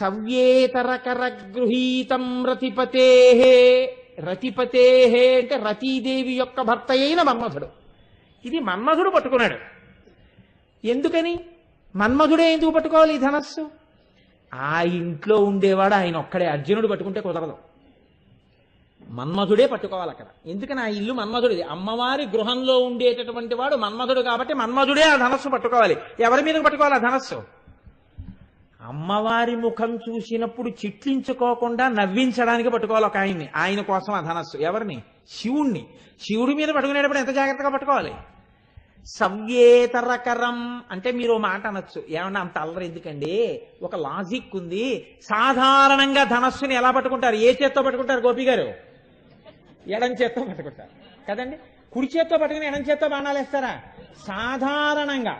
సవ్యేతరకర గృహీతం రతిపతే. రతిపతే అంటే రతీదేవి యొక్క భర్త అయిన మన్మధుడు. ఇది మన్మధుడు పట్టుకున్నాడు. ఎందుకని? మన్మధుడే ఎందుకు పట్టుకోవాలి ఈ ధనస్సు? ఆ ఇంట్లో ఉండేవాడు ఆయన ఒక్కడే. అర్జునుడు పట్టుకుంటే కుదరదు, మన్మధుడే పట్టుకోవాలి అక్కడ. ఎందుకని? ఆ ఇల్లు మన్మధుడిది. అమ్మవారి గృహంలో ఉండేటటువంటి వాడు మన్మధుడు కాబట్టి మన్మధుడే ఆ ధనస్సు పట్టుకోవాలి. ఎవరి మీద పట్టుకోవాలి ఆ ధనస్సు? అమ్మవారి ముఖం చూసినప్పుడు చిట్లించుకోకుండా నవ్వించడానికి పట్టుకోవాలి ఒక ఆయన్ని. ఆయన కోసం ఆ ధనస్సు. ఎవరిని? శివుణ్ణి. శివుడి మీద పట్టుకునేటప్పుడు ఎంత జాగ్రత్తగా పట్టుకోవాలి? సవ్యేతరకరం అంటే మీరు మాట అనొచ్చు, ఏమన్నా అంత అల్లరి ఎందుకండి, ఒక లాజిక్ ఉంది. సాధారణంగా ధనస్సుని ఎలా పట్టుకుంటారు? ఏ చేత్తో పట్టుకుంటారు గోపి గారు? ఎడం చేత్తో పట్టుకుంటారు కదండి. కుడి చేత్తో పట్టుకుని ఎడం చేత్తో బాణాలు వేస్తారా? సాధారణంగా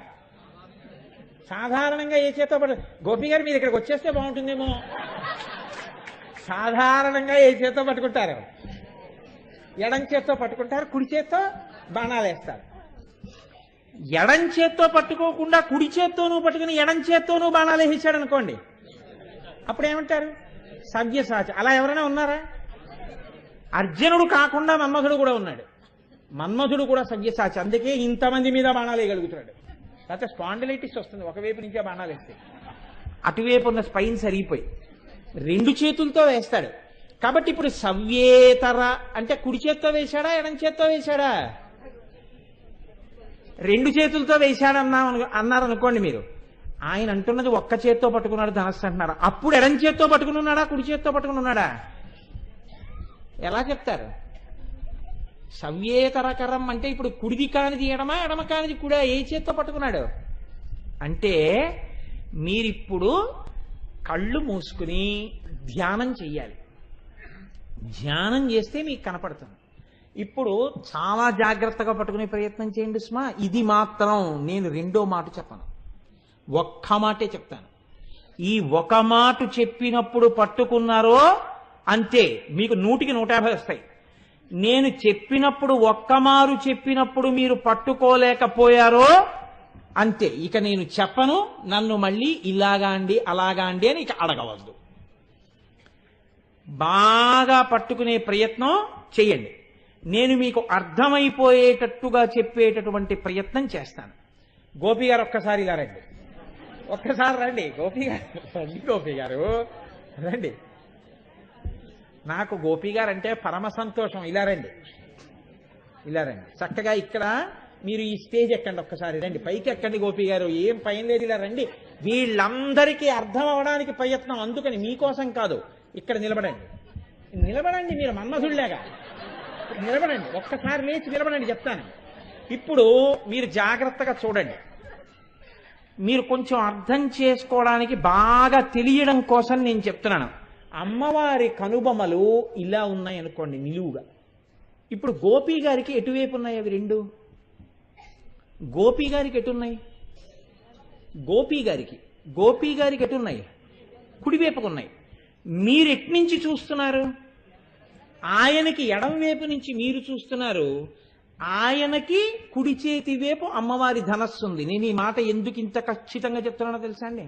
ఏ చేత్తో గోపి గారు మీరు ఇక్కడికి వచ్చేస్తే బాగుంటుందేమో. సాధారణంగా ఏ చేత్తో పట్టుకుంటారు? ఎడం చేత్తో పట్టుకుంటారు, కుడి చేత్తో బాణాలు వేస్తారు. ఎడం చేత్తో పట్టుకోకుండా కుడి చేత్తోనూ పట్టుకుని ఎడం చేత్తోనూ బాణాలు వేసాడు అనుకోండి, అప్పుడు ఏమంటారు? సవ్యసాచి. అలా ఎవరైనా ఉన్నారా? అర్జునుడు కాకుండా మన్మధుడు కూడా ఉన్నాడు. మన్మధుడు కూడా సవ్యసాచి, అందుకే ఇంతమంది మీద బాణాలు వేయగలుగుతున్నాడు. లేకపోతే స్పాండిలైటిస్ వస్తుంది ఒకవైపు నుంచే బాణాలు వేస్తే. అటువైపు ఉన్న స్పైన్ సరిగిపోయి రెండు చేతులతో వేస్తాడు. కాబట్టి ఇప్పుడు సవ్యేతర అంటే కుడి చేత్తో వేశాడా ఎడం చేత్తో వేశాడా? రెండు చేతులతో అన్నారనుకోండి మీరు. ఆయన అంటున్నది ఒక్క చేత్తో పట్టుకున్నాడు ధనస్సు అంటున్నారు. అప్పుడు ఎడం చేత్తో పట్టుకుని ఉన్నాడా కుడి చేత్తో పట్టుకుని ఉన్నాడా? ఎలా చెప్తారు? సవ్యేతరకరం అంటే ఇప్పుడు కుడిది కానిది ఎడమా, ఎడమ కానిది కుడా? ఏ చేత్తో పట్టుకున్నాడు అంటే మీరిప్పుడు కళ్ళు మూసుకుని ధ్యానం చెయ్యాలి. ధ్యానం చేస్తే మీకు కనపడుతుంది. ఇప్పుడు చాలా జాగ్రత్తగా పట్టుకునే ప్రయత్నం చేయండి సుమా. ఇది మాత్రం నేను రెండో మాట చెప్పను, ఒక్క మాటే చెప్తాను. ఈ ఒక మాట చెప్పినప్పుడు పట్టుకున్నారో అంతే, మీకు 100కి 150 వస్తాయి. నేను చెప్పినప్పుడు ఒక్కమారు చెప్పినప్పుడు మీరు పట్టుకోలేకపోయారో అంతే, ఇక నేను చెప్పను. నన్ను మళ్ళీ ఇలాగా అండి అలాగా అండి అని ఇక అడగవద్దు. బాగా పట్టుకునే ప్రయత్నం చెయ్యండి. నేను మీకు అర్థమైపోయేటట్టుగా చెప్పేటటువంటి ప్రయత్నం చేస్తాను. గోపి గారు ఒక్కసారి ఇలా రండి, ఒక్కసారి రండి. గోపి గారు రండి, గోపి గారు రండి. నాకు గోపి గారు అంటే పరమ సంతోషం. ఇలా రండి, ఇలా రండి. చక్కగా ఇక్కడ మీరు ఈ స్టేజ్ ఎక్కండి, ఒక్కసారి రండి, పైకి ఎక్కండి. గోపి గారు ఏం పైన లేదు, ఇలా రండి. వీళ్ళందరికీ అర్థం అవడానికి ప్రయత్నం, అందుకని మీకోసం కాదు. ఇక్కడ నిలబడండి, నిలబడండి. మీరు మన్మధుడిలాగా నిలబడండి, ఒక్కసారి లేచి నిలబడండి, చెప్తాను. ఇప్పుడు మీరు జాగ్రత్తగా చూడండి. మీరు కొంచెం అర్థం చేసుకోవడానికి బాగా తెలియడం కోసం నేను చెప్తున్నాను. అమ్మవారి కనుబొమ్మలు ఇలా ఉన్నాయి అనుకోండి నిలువుగా. ఇప్పుడు గోపి గారికి ఎటువైపు ఉన్నాయి అవి రెండు? గోపి గారికి ఎటున్నాయి? గోపి గారికి ఎటున్నాయి? కుడివైపుకున్నాయి. మీరు ఎట్నుంచి చూస్తున్నారు? ఆయనకి ఎడం వైపు నుంచి మీరు చూస్తున్నారు, ఆయనకి కుడి చేతి వైపు అమ్మవారి ధనస్సు ఉంది. నేను ఈ మాట ఎందుకు ఇంత ఖచ్చితంగా చెప్తున్నానో తెలుసా అండి?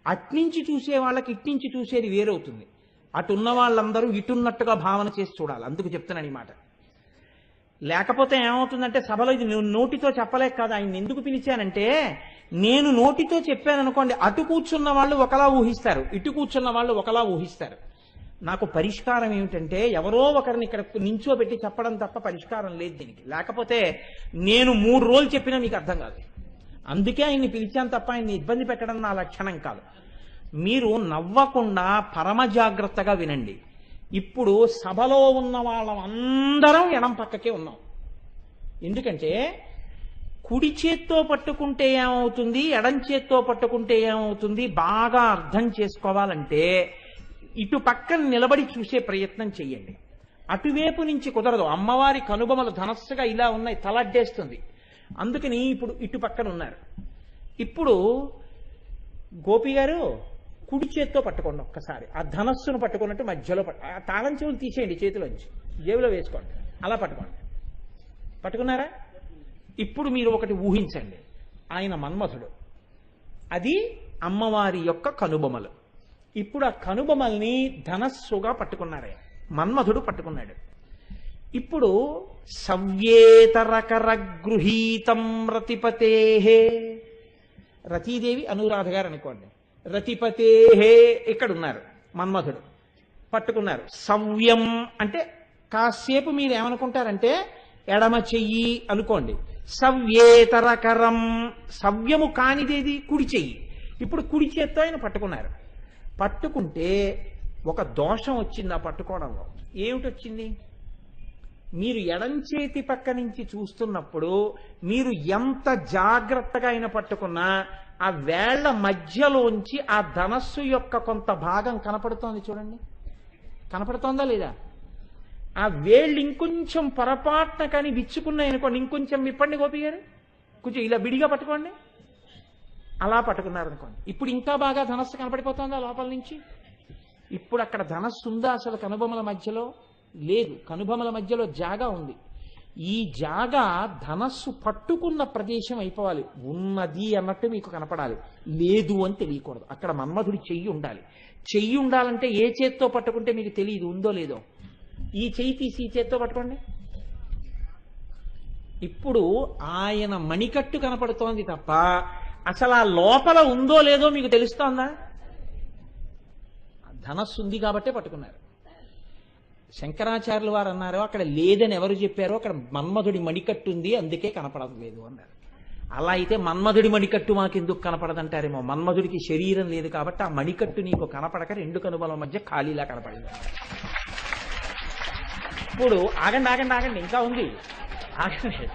అట్నుంచి చూసే వాళ్ళకి ఇట్నుంచి చూసేది వేరవుతుంది. అటున్న వాళ్ళందరూ ఇటున్నట్టుగా భావన చేసి చూడాలి. అందుకు చెప్తున్నాను ఈ మాట. లేకపోతే ఏమవుతుందంటే సభలో ఇది నోటితో చెప్పలేక కాదు, ఆయన ఎందుకు పిలిచానంటే, నేను నోటితో చెప్పాను అనుకోండి, అటు కూర్చున్న వాళ్ళు ఒకలా ఊహిస్తారు, ఇటు కూర్చున్న వాళ్ళు ఒకలా ఊహిస్తారు. నాకు పరిష్కారం ఏమిటంటే ఎవరో ఒకరిని ఇక్కడ నించోబెట్టి చెప్పడం తప్ప పరిష్కారం లేదు దీనికి. లేకపోతే నేను 3 రోజులు చెప్పినా మీకు అర్థం కాదు. అందుకే ఆయన్ని పిలిచాను తప్ప ఆయన్ని ఇబ్బంది పెట్టడం నా లక్షణం కాదు. మీరు నవ్వకుండా పరమ జాగ్రత్తగా వినండి. ఇప్పుడు సభలో ఉన్న వాళ్ళందరం ఎడం పక్కకే ఉన్నాం. ఎందుకంటే కుడి చేత్తో పట్టుకుంటే ఏమవుతుంది, ఎడం చేత్తో పట్టుకుంటే ఏమవుతుంది బాగా అర్థం చేసుకోవాలంటే ఇటు పక్కన నిలబడి చూసే ప్రయత్నం చెయ్యండి. అటువైపు నుంచి కుదరదు. అమ్మవారి కనుబొమలు ధనస్సుగా ఇలా ఉన్నాయి, తలడ్డేస్తుంది. అందుకని ఇప్పుడు ఇటు పక్కన ఉన్నారు. ఇప్పుడు గోపి గారు కుడి చేత్తో పట్టుకోండి ఒక్కసారి. ఆ ధనస్సును పట్టుకున్నట్టు మధ్యలో ఆ తాళం చెవులు తీసేయండి, చేతిలోంచి జేబులో వేసుకోండి. అలా పట్టుకోండి. పట్టుకున్నారా? ఇప్పుడు మీరు ఒకటి ఊహించండి. ఆయన మన్మథుడు, అది అమ్మవారి యొక్క కనుబొమలు. ఇప్పుడు ఆ కనుబొమల్ని ధనస్సుగా పట్టుకున్నారు ఆయన. మన్మధుడు పట్టుకున్నాడు. ఇప్పుడు సవ్యేతరకర గృహీతం రతిపతేహే, రతీదేవి అనురాధ గారు అనుకోండి, రతిపతేహే ఇక్కడ ఉన్నారు, మన్మధుడు పట్టుకున్నారు. సవ్యం అంటే కాసేపు మీరు ఏమనుకుంటారంటే ఎడమ చెయ్యి అనుకోండి. సవ్యేతరకరం, సవ్యము కానిదేది కుడి చెయ్యి. ఇప్పుడు కుడి చేత్తో ఆయన పట్టుకున్నారు. పట్టుకుంటే ఒక దోషం వచ్చింది ఆ పట్టుకోవడంలో. ఏమిటి వచ్చింది? మీరు ఎడం చేతి పక్క నుంచి చూస్తున్నప్పుడు మీరు ఎంత జాగ్రత్తగా అయినా పట్టుకున్నా ఆ వేళ్ల మధ్యలోంచి ఆ ధనస్సు యొక్క కొంత భాగం కనపడుతోంది. చూడండి, కనపడుతోందా లేదా? ఆ వేళ్ళు ఇంకొంచెం పొరపాటున కానీ విచ్చుకున్నాయనుకోండి, ఇంకొంచెం విప్పండి గోపి గారు, కొంచెం ఇలా విడిగా పట్టుకోండి. అలా పట్టుకున్నారనుకోండి, ఇప్పుడు ఇంకా బాగా ధనస్సు కనపడిపోతుందా లోపల నుంచి? ఇప్పుడు అక్కడ ధనస్సు ఉందా అసలు? కనుబొమల మధ్యలో లేదు. కనుబొమల మధ్యలో జాగా ఉంది. ఈ జాగా ధనస్సు పట్టుకున్న ప్రదేశం అయిపోవాలి. ఉన్నది అన్నట్టు మీకు కనపడాలి, లేదు అని తెలియకూడదు. అక్కడ మన్మధుడి చెయ్యి ఉండాలి. చెయ్యి ఉండాలంటే ఏ చేత్తో పట్టుకుంటే మీకు తెలియదు ఉందో లేదో. ఈ చెయ్యి తీసి ఈ చేత్తో పట్టుకోండి. ఇప్పుడు ఆయన మణికట్టు కనపడుతోంది తప్ప అసలు ఆ లోపల ఉందో లేదో మీకు తెలుస్తోందా? ధనస్సు ఉంది కాబట్టే పట్టుకున్నారు. శంకరాచార్యులు వారు అన్నారు, అక్కడ లేదని ఎవరు చెప్పారో అక్కడ మన్మధుడి మణికట్టు ఉంది అందుకే కనపడలేదు అన్నారు. అలా అయితే మన్మధుడి మణికట్టు మాకెందుకు కనపడదంటారేమో. మన్మధుడికి శరీరం లేదు కాబట్టి ఆ మణికట్టు నీకు కనపడక రెండు కనుబల మధ్య ఖాళీలా కనపడింది. ఇప్పుడు ఆగండి ఆగండి ఆగండి, ఇంకా ఉంది, ఆగండి.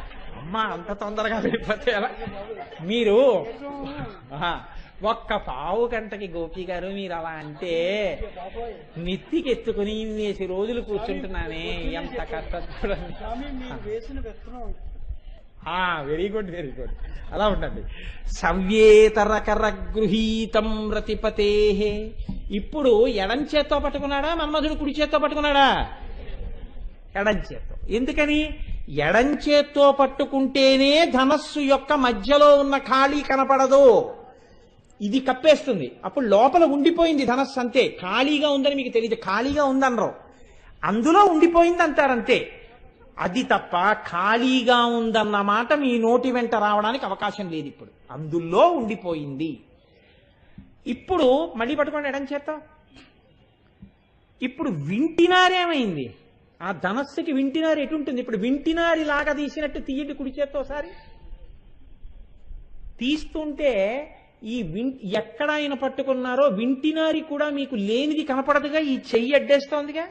అమ్మ అంత తొందరగా వెళ్ళిపోతే ఎలా? మీరు ఒక్క పావు గంటకి గోపి గారు మీరు అలా అంటే నెత్తికెత్తుకుని ఇన్నేసి రోజులు కూర్చుంటున్నానే, ఎంత కష్టం చూడండి. వెరీ గుడ్ వెరీ గుడ్, అలా ఉండండి. సవ్యేతరకర గృహీతం రతిపతే. ఇప్పుడు ఎడం చేత్తో పట్టుకున్నాడా మన్మధుడు, కుడి చేత్తో పట్టుకున్నాడా? ఎడం చేత్తో. ఎందుకని? ఎడం చేత్తో పట్టుకుంటేనే ధనస్సు యొక్క మధ్యలో ఉన్న ఖాళీ కనపడదు, ఇది కప్పేస్తుంది. అప్పుడు లోపల ఉండిపోయింది ధనస్సు, అంతే. ఖాళీగా ఉందని మీకు తెలియదు, ఖాళీగా ఉందనరు, అందులో ఉండిపోయింది అంటారంతే. అది తప్ప ఖాళీగా ఉందన్న మాట మీ నోటి వెంట రావడానికి అవకాశం లేదు. ఇప్పుడు అందులో ఉండిపోయింది. ఇప్పుడు మళ్ళీ పట్టుకోండి ఎడం చేత్తో. ఇప్పుడు వింటినారేమైంది? ఆ ధనస్సుకి వింటినారు ఎటుంటుంది? ఇప్పుడు వింటినారి లాగా తీసినట్టు తీయండి కుడి చేత్తో ఒకసారి. తీస్తుంటే ఈ ఎక్కడ ఆయన పట్టుకున్నారో వింటినారి కూడా మీకు లేనిది కనపడదుగా, ఈ చెయ్యి అడ్డేస్తోందిగా.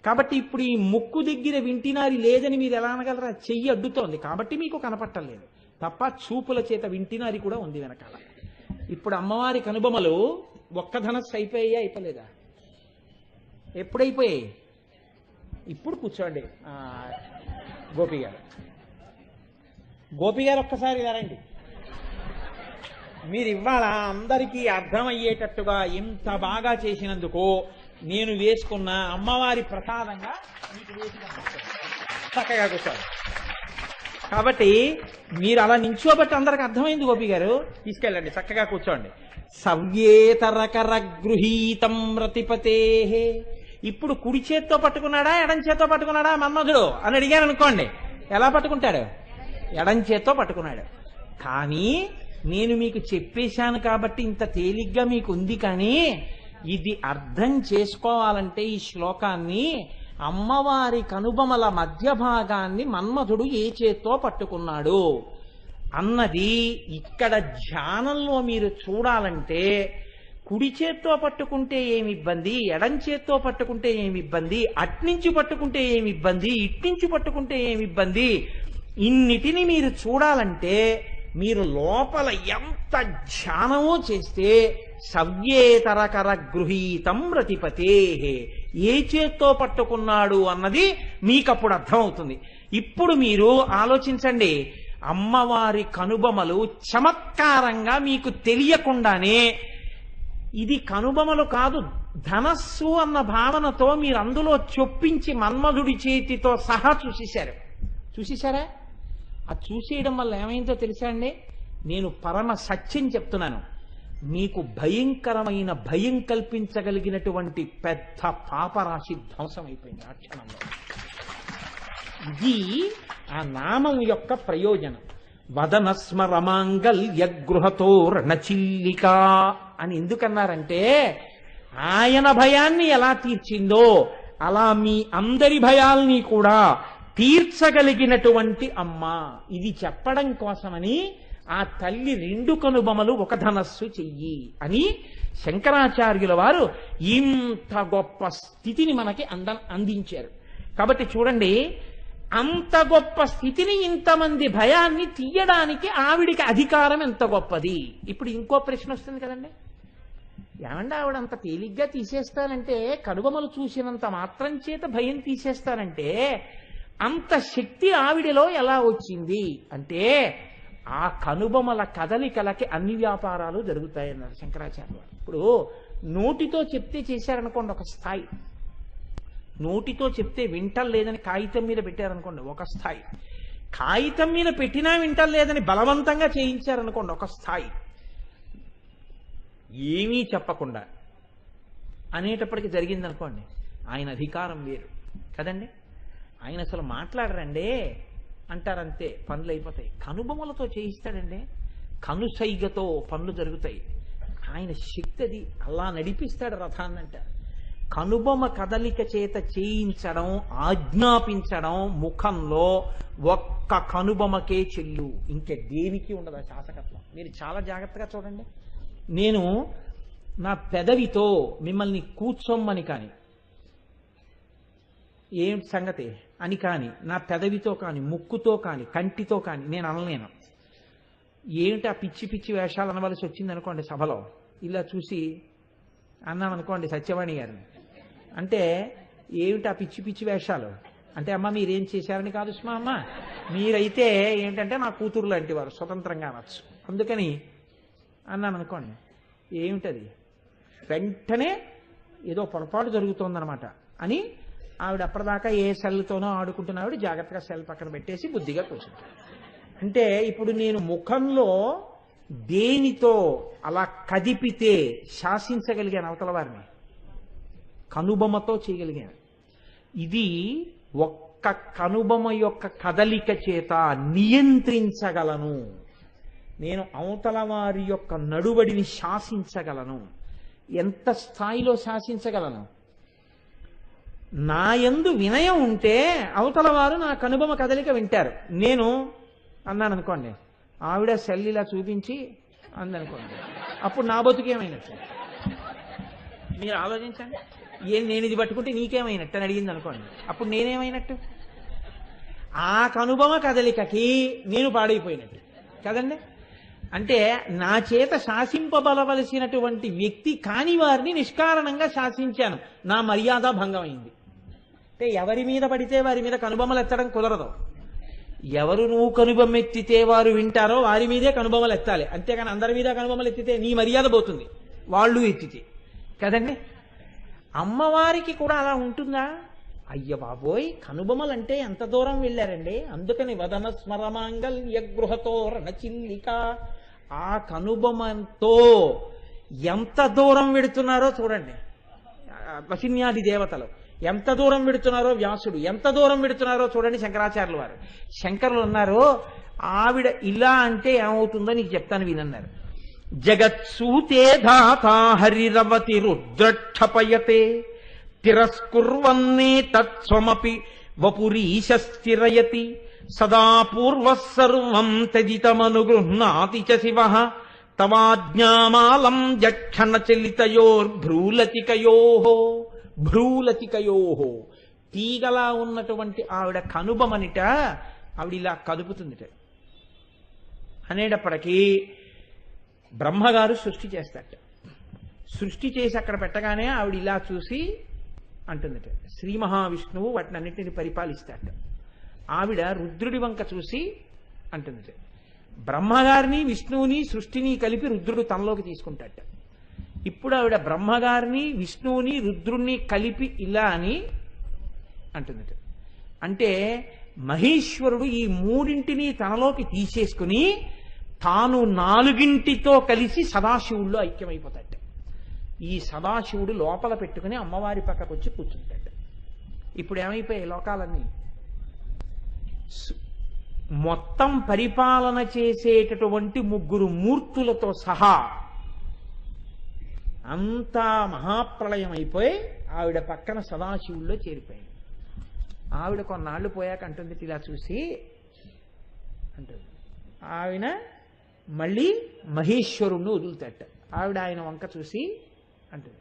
కాబట్టి ఇప్పుడు ఈ ముక్కు దగ్గర వింటినారి లేదని మీరు ఎలా అనగలరా? చెయ్యి అడ్డుతోంది కాబట్టి మీకు కనపట్టలేదు తప్ప చూపుల చేత వింటినారి కూడా ఉంది వెనకాల. ఇప్పుడు అమ్మవారి కనుబొమలు ఒక్క ధనస్సు అయిపోయాయా అయిపోలేదా? ఎప్పుడైపోయాయి? ఇప్పుడు కూర్చోండి గోపి గారు. గోపి గారు ఒక్కసారి ఇలా రండి. మీరు ఇవాళ అందరికీ అర్థమయ్యేటట్టుగా ఇంత బాగా చేసినందుకు నేను వేసుకున్న అమ్మవారి ప్రసాదంగా మీకు చక్కగా కూర్చోండి. కాబట్టి మీరు అలా నించోబట్టి అందరికి అర్థమైంది. గోపి గారు తీసుకెళ్ళండి, చక్కగా కూర్చోండి. సవ్యేతరకర గృహీతం రతిపతే. ఇప్పుడు కుడి చేత్తో పట్టుకున్నాడా ఎడం చేత్తో పట్టుకున్నాడా మన్మధుడు అని అడిగాను అనుకోండి, ఎలా పట్టుకుంటాడు? ఎడం చేత్తో పట్టుకున్నాడు. కానీ నేను మీకు చెప్పేశాను కాబట్టి ఇంత తేలిగ్గా మీకు ఉంది. కానీ ఇది అర్థం చేసుకోవాలంటే ఈ శ్లోకాన్ని అమ్మవారి కనుబొమల మధ్య భాగాన్ని మన్మధుడు ఏ చేత్తో పట్టుకున్నాడు అన్నది ఇక్కడ ధ్యానంలో మీరు చూడాలంటే కుడి చేత్తో పట్టుకుంటే ఏమి ఇబ్బంది, ఎడం చేత్తో పట్టుకుంటే ఏమి ఇబ్బంది, అట్నుంచి పట్టుకుంటే ఏమి ఇబ్బంది, ఇట్నుంచి పట్టుకుంటే ఏమి ఇబ్బంది, ఇన్నిటిని మీరు చూడాలంటే మీరు లోపల ఎంత ధ్యానమో చేస్తే సవ్యేతరకర గృహీతం రతిపతే, ఏ చేత్తో పట్టుకున్నాడు అన్నది మీకప్పుడు అర్థమవుతుంది. ఇప్పుడు మీరు ఆలోచించండి, అమ్మవారి కనుబొమలు చమత్కారంగా మీకు తెలియకుండానే ఇది కనుబొమలు కాదు ధనస్సు అన్న భావనతో మీరు అందులో చొప్పించి మన్మధుడి చేతితో సహా చూసేశారా? ఆ చూసేయడం వల్ల ఏమైందో తెలుసా అండి? నేను పరమ సత్యం చెప్తున్నాను. మీకు భయంకరమైన భయం కల్పించగలిగినటువంటి పెద్ద పాపరాశి ధ్వంసమైపోయింది ఆ క్షణంలో. ఇది ఆ నామం యొక్క ప్రయోజనం. వదన స్మరమాంగల్య గృహతోరణచిల్లిక అని ఎందుకన్నారంటే, ఆయన భయాన్ని ఎలా తీర్చిందో అలా మీ అందరి భయాల్ని కూడా తీర్చగలిగినటువంటి అమ్మ. ఇది చెప్పడం కోసమని ఆ తల్లి 2 కనుబొమలు ఒక ధనస్సు చెయ్యి అని శంకరాచార్యుల వారు ఇంత గొప్ప స్థితిని మనకి అందించారు. కాబట్టి చూడండి, అంత గొప్ప స్థితిని, ఇంతమంది భయాన్ని తీయడానికి ఆవిడికి అధికారం ఎంత గొప్పది. ఇప్పుడు ఇంకో ప్రశ్న వస్తుంది కదండి, ఏమంటే ఆవిడ అంత తేలిగ్గా తీసేస్తానంటే, కనుబొమలు చూసినంత మాత్రం చేత భయం తీసేస్తానంటే అంత శక్తి ఆవిడలో ఎలా వచ్చింది అంటే, ఆ కనుబొమల కదలికలకి అన్ని వ్యాపారాలు జరుగుతాయన్నారు శంకరాచార్య. ఇప్పుడు నోటితో చెప్తే చేశారనుకోండి ఒక స్థాయి, నోటితో చెప్తే వింటలేదని కాగితం మీద పెట్టారనుకోండి ఒక స్థాయి, కాగితం మీద పెట్టినా వింటలేదని బలవంతంగా చేయించారనుకోండి ఒక స్థాయి, ఏమీ చెప్పకుండా అనేటప్పటికి జరిగిందనుకోండి ఆయన అధికారం వేరు కదండి. ఆయన అసలు మాట్లాడరండి అంటారంతే, పనులు అయిపోతాయి. కనుబొమ్మలతో చేయిస్తాడండి, కనుసైగతో పనులు జరుగుతాయి. ఆయన శక్తి అది, అలా నడిపిస్తాడు రథాన్నంట. కనుబొమ్మ కదలిక చేత చేయించడం, ఆజ్ఞాపించడం ముఖంలో ఒక్క కనుబొమ్మకే చెల్లు, ఇంకే దేనికి ఉండదు ఆ శాసకత్వం. మీరు చాలా జాగ్రత్తగా చూడండి. నేను నా పెదవితో మిమ్మల్ని కూర్చోమ్మని కానీ, ఏం సంగతి అని కానీ, నా పెదవితో కానీ, ముక్కుతో కానీ, కంటితో కానీ నేను అనలేను. ఏమిటి ఆ పిచ్చి పిచ్చి వేషాలు అనవలసి వచ్చింది అనుకోండి సభలో, ఇలా చూసి అన్నామనుకోండి సత్యవాణి గారిని, అంటే ఏమిటి ఆ పిచ్చి పిచ్చి వేషాలు అంటే, అమ్మ మీరేం చేశారని కాదు సుమా, అమ్మ మీరైతే ఏంటంటే నా కూతురు లాంటి వారు, స్వతంత్రంగా అనొచ్చు, అందుకని అన్నాను అనుకోండి. ఏమిటది, వెంటనే ఏదో పొరపాటు జరుగుతోందనమాట అని ఆవిడ అప్పటిదాకా ఏ సెల్తోనో ఆడుకుంటున్న ఆవిడ జాగ్రత్తగా సెల్ పక్కన పెట్టేసి బుద్ధిగా కూర్చుంటారు. అంటే ఇప్పుడు నేను ముఖంలో దేనితో అలా కదిపితే శాసించగలిగాను అవతల వారిని, కనుబొమ్మతో చేయగలిగాను. ఇది ఒక్క కనుబొమ్మ యొక్క కదలిక చేత నియంత్రించగలను నేను, అవతల వారి యొక్క నడువడిని శాసించగలను. ఎంత స్థాయిలో శాసించగలను? నా యందు వినయం ఉంటే అవతల వారు నా కనుబొమ్మ కదలిక వింటారు. నేను అన్నాను అనుకోండి, ఆవిడ సెల్ ఇలా చూపించి అందనుకోండి, అప్పుడు నా బతుకేమైనట్టు మీరు ఆలోచించండి. నేను ఇది పట్టుకుంటే నీకేమైనట్టు అని అడిగింది అనుకోండి, అప్పుడు నేనేమైనట్టు? ఆ కనుబొమ్మ కదలికకి నేను పాడైపోయినట్టు కదండి. అంటే నా చేత శాసింపబలవలసినటువంటి వ్యక్తి కాని వారిని నిష్కారణంగా శాసించాను, నా మర్యాద భంగమైంది. అంటే ఎవరి మీద పడితే వారి మీద కనుబొమ్మలు ఎత్తడం కుదరదు. ఎవరు నువ్వు కనుబొమ్మ ఎత్తితే వారు వింటారో వారి మీదే కనుబొమ్మలు ఎత్తాలి, అంతేగాని అందరి మీద కనుబొమ్మలు ఎత్తితే నీ మర్యాద పోతుంది, వాళ్ళు ఎత్తితే కదండి. అమ్మవారికి కూడా అలా ఉంటుందా? అయ్య బాబోయ్, కనుబొమ్మలు అంటే ఎంత దూరం వెళ్ళారండి. అందుకని వదన స్మరమాంగల్య గృహతోరణచిల్లిక, ఆ కనుబొమ్మతో ఎంత దూరం వెడుతున్నారో చూడండి. వశిన్యాది దేవతలు ఎంత దూరం వెడుతున్నారో, వ్యాసుడు ఎంత దూరం వెడుతున్నారో చూడండి. శంకరాచార్యుల వారు, శంకరులు ఉన్నారు, ఆవిడ ఇలా అంటే ఏమవుతుందో నీకు చెప్తాను వినన్నారు. జగత్సూతే ధాతా హరిరవతి రుద్రక్షపయతే తిరస్కుర్వన్నే తత్స్వమపి వపురీశ స్థిరయతి సదా పూర్వః సర్వం త్యజితమనుగృహ్ణాతి చ శివః తవాజ్ఞామాలం జక్షణచలితయోర్భ్రూలతికయోః. భ్రూలతికయోః, తీగలా ఉన్నటువంటి ఆవిడ కనుబొమనిట ఆవిడ ఇలా కదుపుతుందిట. అనేటప్పటికీ బ్రహ్మగారు సృష్టి చేస్తాట. సృష్టి చేసి అక్కడ పెట్టగానే ఆవిడ ఇలా చూసి అంటుందట. శ్రీ మహావిష్ణువు వాటిని అన్నింటిని పరిపాలిస్తాట. ఆవిడ రుద్రుడి వంక చూసి అంటుందట. బ్రహ్మగారిని విష్ణువుని సృష్టిని కలిపి రుద్రుడు తనలోకి తీసుకుంటాట. ఇప్పుడు ఆవిడ బ్రహ్మగారిని విష్ణువుని రుద్రుణ్ణి కలిపి ఇలా అని అంటుందట. అంటే మహేశ్వరుడు ఈ మూడింటిని తనలోకి తీసేసుకుని తాను నాలుగింటితో కలిసి సదాశివుల్లో ఐక్యమైపోతాడు. ఈ సదాశివుడు లోపల పెట్టుకుని అమ్మవారి పక్కకు వచ్చి కూర్చుంటాడు. ఇప్పుడు ఏమైపోయాయి లోకాలన్నీ? మొత్తం పరిపాలన చేసేటటువంటి ముగ్గురు మూర్తులతో సహా అంతా మహాప్రళయం అయిపోయి ఆవిడ పక్కన సదాశివుల్లో చేరిపోయింది. ఆవిడ కొన్నాళ్ళు పోయాక అంటుంది, ఇలా చూసి అంటుంది, ఆవిడ మళ్ళీ మహేశ్వరుణ్ణి వదులుతాట. ఆవిడ ఆయన వంక చూసి అంటుంది,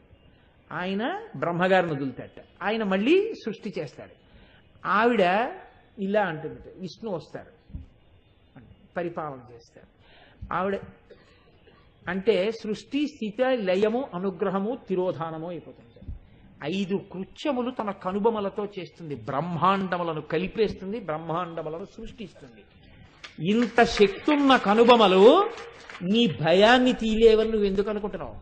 ఆయన బ్రహ్మగారిని వదులుతాట. ఆయన మళ్ళీ సృష్టి చేస్తాడు. ఆవిడ ఇలా అంటుంది, విష్ణు వస్తారు, పరిపాలన చేస్తారు. ఆవిడ అంటే సృష్టి, స్థితి, లయము, అనుగ్రహము, తిరోధానము అయిపోతుంది. 5 కృత్యములు తన కనుబొమలతో చేస్తుంది. బ్రహ్మాండములను కలిపేస్తుంది, బ్రహ్మాండములను సృష్టిస్తుంది. ఇంత శక్తున్న కనుబొమలు నీ భయాన్ని తీలేవని నువ్వు ఎందుకు అనుకుంటున్నావు?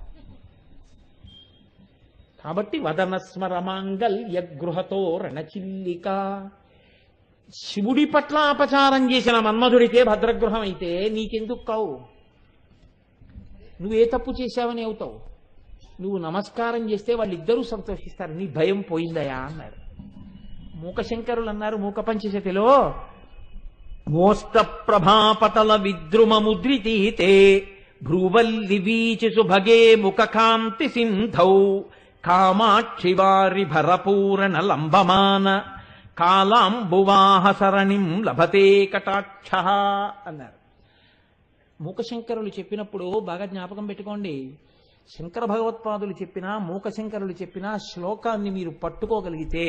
కాబట్టి వదనస్మరమాంగల్య గృహతో రణచిల్లిక. శివుడి పట్ల అపచారం చేసిన మన్మధుడికే భద్రగృహం అయితే నీకెందుకు కావు? నువ్వే తప్పు చేశావని అవుతావు. నువ్వు నమస్కారం చేస్తే వాళ్ళిద్దరూ సంతోషిస్తారు. నీ భయం పోయిందయా అన్నారు. మూకశంకరులు అన్నారు మూక పంచశతిలో, మోష్ట ప్రభాపటల విద్రుమ ముద్రితీతే భ్రువల్లి వీచిసు భగే ముఖకాంతి సింధౌ కామాక్షి వారి భరపూరణ లంబమాన కాలాంబువాహ సరణిం లభతే కటాక్ష అన్నారు. మూకశంకరులు చెప్పినప్పుడు బాగా జ్ఞాపకం పెట్టుకోండి. శంకర భగవత్పాదులు చెప్పినా, మూకశంకరులు చెప్పినా శ్లోకాన్ని మీరు పట్టుకోగలిగితే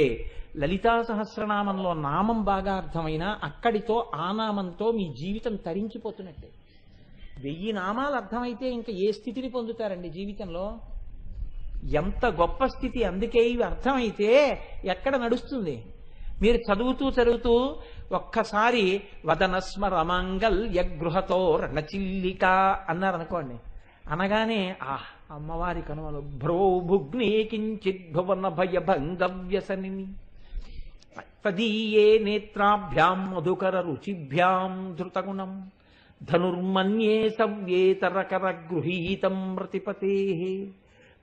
లలితా సహస్రనామంలో నామం బాగా అర్థమైనా అక్కడితో ఆ నామంతో మీ జీవితం తరించిపోతున్నట్టే. 1000 నామాలు అర్థమైతే ఇంకా ఏ స్థితిని పొందుతారండి జీవితంలో? ఎంత గొప్ప స్థితి! అందుకే ఇవి అర్థమైతే ఎక్కడ నడుస్తుంది? మీరు చదువుతూ ఒక్కసారి వదనస్మరమాంగల్య గృహతో రణచిల్లిక అన్నారనుకోండి, అనగానే అమ్మవారి కనుమలు భ్రోభుగ్నే కించిత్ భువన భయభంగవ్యసని తదీయే నేత్రాభ్యాం మధుకర రుచిభ్యాం ధృతగుణం ధనుర్మన్యే సవ్యేతరకర గృహీతం ప్రతిపతే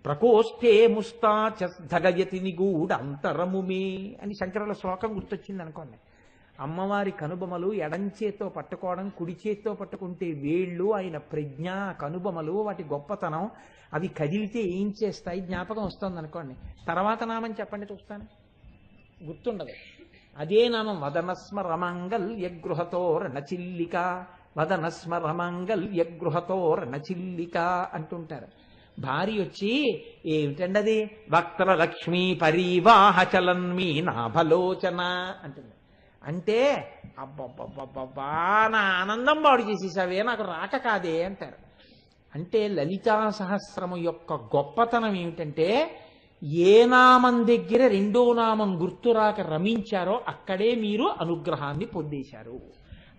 ప్రకోష్ఠే ముస్తాచగయతి నిగూఢంతరముమే అని శంకరుల శ్లోకం గుర్తొచ్చింది అనుకోండి. అమ్మవారి కనుబొమలు ఎడంచేత్తో పట్టుకోవడం, కుడి చేత్తో పట్టుకుంటే వేళ్ళు, ఆయన ప్రజ్ఞ, కనుబొమలు, వాటి గొప్పతనం, అవి కదిలితే ఏం చేస్తాయి జ్ఞాపకం వస్తుంది అనుకోండి. తర్వాత నామం చెప్పండి చూస్తాను, గుర్తుండదు. అదే నామం వదనస్మరమాంగల్య గృహతో రణచిల్లిక, వదనస్మరమాంగల్య గృహతో రణచిల్లిక అంటుంటారు. భార్య వచ్చి ఏమిటండి అది, వక్త్ర లక్ష్మీ పరీవాహ చలన్మీ నాభలోచన అంటుంది. అంటే అబ్బబ్బబ్బబ్బా నా ఆనందం బాడు చేసేసావే, నాకు రాక కాదే అంటారు. అంటే లలితా సహస్రము యొక్క గొప్పతనం ఏమిటంటే ఏ నామం దగ్గర రెండో నామం గుర్తురాక రమించారో అక్కడే మీరు అనుగ్రహాన్ని పొందేశారు.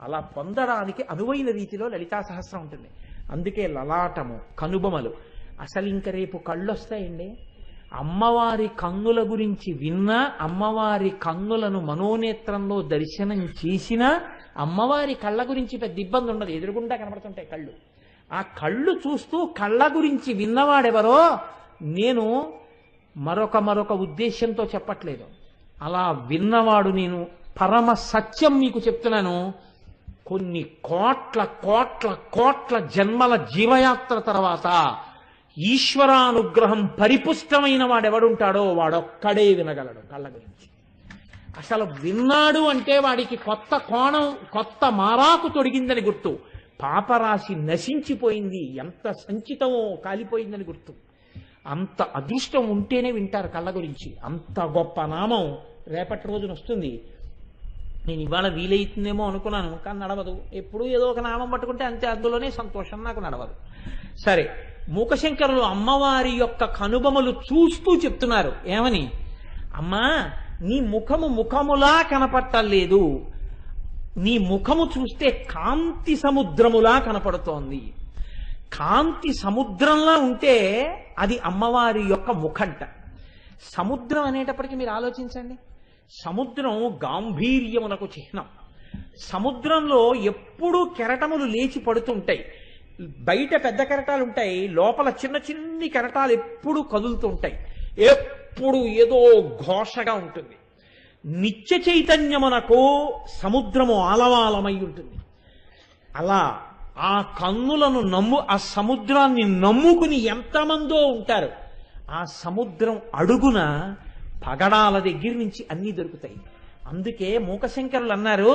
అలా పొందడానికి అనువైన రీతిలో లలితా సహస్రం ఉంటుంది. అందుకే లలాటము, కనుబొమలు. అసలు ఇంక రేపు కళ్ళు వస్తాయండి. అమ్మవారి కన్నుల గురించి విన్నా, అమ్మవారి కన్నులను మనోనేత్రంలో దర్శనం చేసినా అమ్మవారి కళ్ళ గురించి పెద్ద ఇబ్బంది ఉండదు. ఎదురుగుండా కనబడుతుంటాయి కళ్ళు. ఆ కళ్ళు చూస్తూ కళ్ళ గురించి విన్నవాడెవరో నేను మరొక ఉద్దేశంతో చెప్పట్లేదు. అలా విన్నవాడు నేను పరమ సత్యం మీకు చెప్తున్నాను. కొన్ని కోట్ల కోట్ల కోట్ల జన్మల జీవయాత్ర తర్వాత ఈశ్వరానుగ్రహం పరిపుష్టమైన వాడెవడుంటాడో వాడొక్కడే వినగలడు కళ్ళ గురించి. అసలు విన్నాడు అంటే వాడికి కొత్త కోణం, కొత్త మారాకు తొడిగిందని గుర్తు. పాపరాశి నశించిపోయింది, ఎంత సంచితమో కాలిపోయిందని గుర్తు. అంత అదృష్టం ఉంటేనే వింటారు కళ్ళ గురించి. అంత గొప్ప నామం రేపటి రోజున వస్తుంది. నేను ఇవాళ వీలైతుందేమో అనుకున్నాను, కానీ నడవదు. ఎప్పుడూ ఏదో ఒక నామం పట్టుకుంటే అంతే, అందులోనే సంతోషం, నాకు నడవదు. సరే, మూకశంకరులు అమ్మవారి యొక్క కనుబొమలు చూస్తూ చెప్తున్నారు ఏమని, అమ్మా నీ ముఖము ముఖములా కనపట్టలేదు, నీ ముఖము చూస్తే కాంతి సముద్రములా కనపడుతోంది. కాంతి సముద్రంలా ఉంటే అది అమ్మవారి యొక్క ముఖంట. సముద్రం అనేటప్పటికీ మీరు ఆలోచించండి, సముద్రం గాంభీర్యమునకు చిహ్నం. సముద్రంలో ఎప్పుడూ కెరటములు లేచి పడుతుంటాయి. బయట పెద్ద కెరటాలు ఉంటాయి, లోపల చిన్న చిన్ని కెరటాలు ఎప్పుడూ కదులుతూ ఉంటాయి. ఎప్పుడు ఏదో ఘోషగా ఉంటుంది. నిత్య చైతన్యమునకు సముద్రము ఆలవాలమై ఉంటుంది. అలా ఆ కన్నులను ఆ సముద్రాన్ని నమ్ముకుని ఎంతమందో ఉంటారు. ఆ సముద్రం అడుగున పగడాల దగ్గర నుంచి అన్నీ దొరుకుతాయి. అందుకే మూకశంకరులు అన్నారు,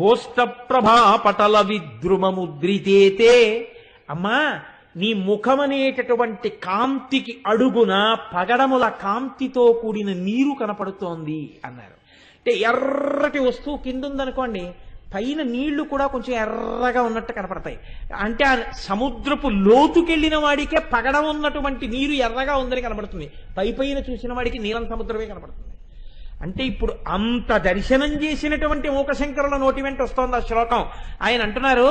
ఓష్ట ప్రభా పటల విద్రుమముద్రితేతే. అమ్మా, నీ ముఖమనేటటువంటి కాంతికి అడుగున పగడముల కాంతితో కూడిన నీరు కనపడుతోంది అన్నారు. అంటే ఎర్రటి వస్తువు కింద ఉందనుకోండి, పైన నీళ్లు కూడా కొంచెం ఎర్రగా ఉన్నట్టు కనపడతాయి. అంటే ఆ సముద్రపు లోతుకెళ్లిన వాడికే పగడం ఉన్నటువంటి నీరు ఎర్రగా ఉందని కనపడుతుంది, పైన చూసిన వాడికి నీలం సముద్రమే కనపడుతుంది. అంటే ఇప్పుడు అంత దర్శనం చేసినటువంటి మూకశంకరుల నోటి వెంట వస్తోంది ఆ శ్లోకం. ఆయన అంటున్నారు,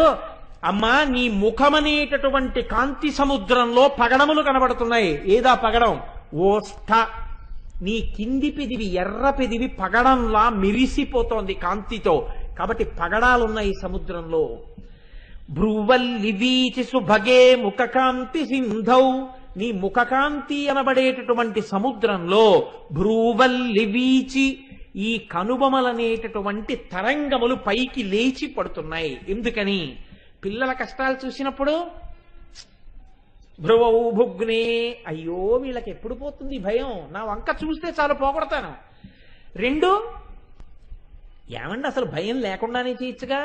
అమ్మా, నీ ముఖమనేటటువంటి కాంతి సముద్రంలో పగడములు కనబడుతున్నాయి. ఏదా పగడం? ఓష్ట. నీ కింది పెదివి, ఎర్ర పెదివి పగడంలా మెరిసిపోతోంది కాంతితో. కాబట్టి పగడాలున్నాయి సముద్రంలో. భ్రువల్లి వీచి సుభగే ముఖకాంతి సింధౌ. నీ ముఖకాంతి అనబడేటటువంటి సముద్రంలో భ్రువల్లి వీచి, ఈ కనుబొమలనేటటువంటి తరంగములు పైకి లేచి పడుతున్నాయి. ఎందుకని? పిల్లల కష్టాలు చూసినప్పుడు భ్రువౌ భుగ్నే, అయ్యో వీళ్ళకి ఎప్పుడు పోతుంది భయం, నా వంక చూస్తే చాలు పోగొడతాను. రెండు, ఏమండి అసలు భయం లేకుండానే చేయొచ్చుగా.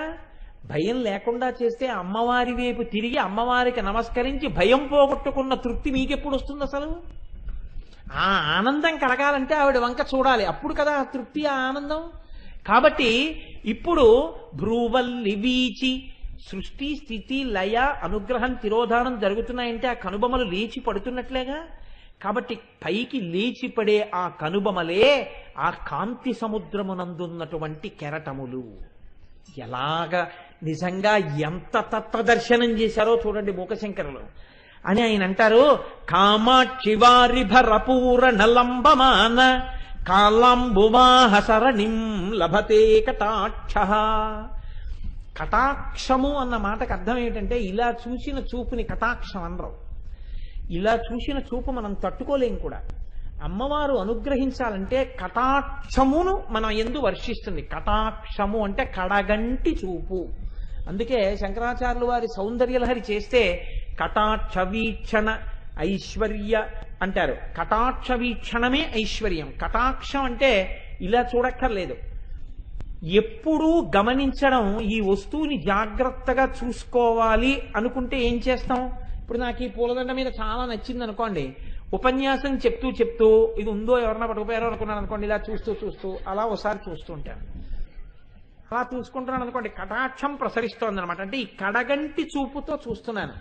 భయం లేకుండా చేస్తే అమ్మవారి వైపు తిరిగి అమ్మవారికి నమస్కరించి భయం పోగొట్టుకున్న తృప్తి మీకెప్పుడు వస్తుంది? అసలు ఆ ఆనందం కలగాలంటే ఆవిడ వంక చూడాలి, అప్పుడు కదా ఆ తృప్తి, ఆ ఆనందం. కాబట్టి ఇప్పుడు భ్రువల్లి వీచి, సృష్టి స్థితి లయ అనుగ్రహం తిరోధానం జరుగుతున్నాయంటే ఆ కనుబొమలు లేచి పడుతున్నట్లేగా. కాబట్టి పైకి లేచి పడే ఆ కనుబొమలే ఆ కాంతి సముద్రమునందున్నటువంటి కెరటములు. ఎలాగా నిజంగా ఎంత తత్వదర్శనం చేశారో చూడండి మూకశంకరులు అని ఆయన అంటారు. కామాక్షి వారి భరపూర నలంబమాన కాళంబువాహసరణిం లభతే కటాక్ష. కటాక్షము అన్న మాటకు అర్థం ఏమిటంటే, ఇలా చూసిన చూపుని కటాక్షం అనరు. ఇలా చూసిన చూపు మనం తట్టుకోలేం కూడా. అమ్మవారు అనుగ్రహించాలంటే కటాక్షమును మనం ఎందు వర్షిస్తుంది. కటాక్షము అంటే కడగంటి చూపు. అందుకే శంకరాచార్యులు వారి సౌందర్యలహరి చేస్తే కటాక్ష వీక్షణ ఐశ్వర్య అంటారు. కటాక్ష వీక్షణమే ఐశ్వర్యం. కటాక్షం అంటే ఇలా చూడక్కర్లేదు, ఎప్పుడూ గమనించడం. ఈ వస్తువుని జాగ్రత్తగా చూసుకోవాలి అనుకుంటే ఏం చేస్తాం? ఇప్పుడు నాకు ఈ పూలదండ మీద చాలా నచ్చింది అనుకోండి, ఉపన్యాసం చెప్తూ చెప్తూ ఇది ఉందో ఎవరన్నా పట్టుకుపోయారో అనుకున్నాను అనుకోండి, ఇలా చూస్తూ చూస్తూ అలా ఒకసారి చూస్తూ ఉంటాను. అలా చూసుకుంటున్నాను అనుకోండి, కటాక్షం ప్రసరిస్తోంది అనమాట. అంటే ఈ కడగంటి చూపుతో చూస్తున్నాను.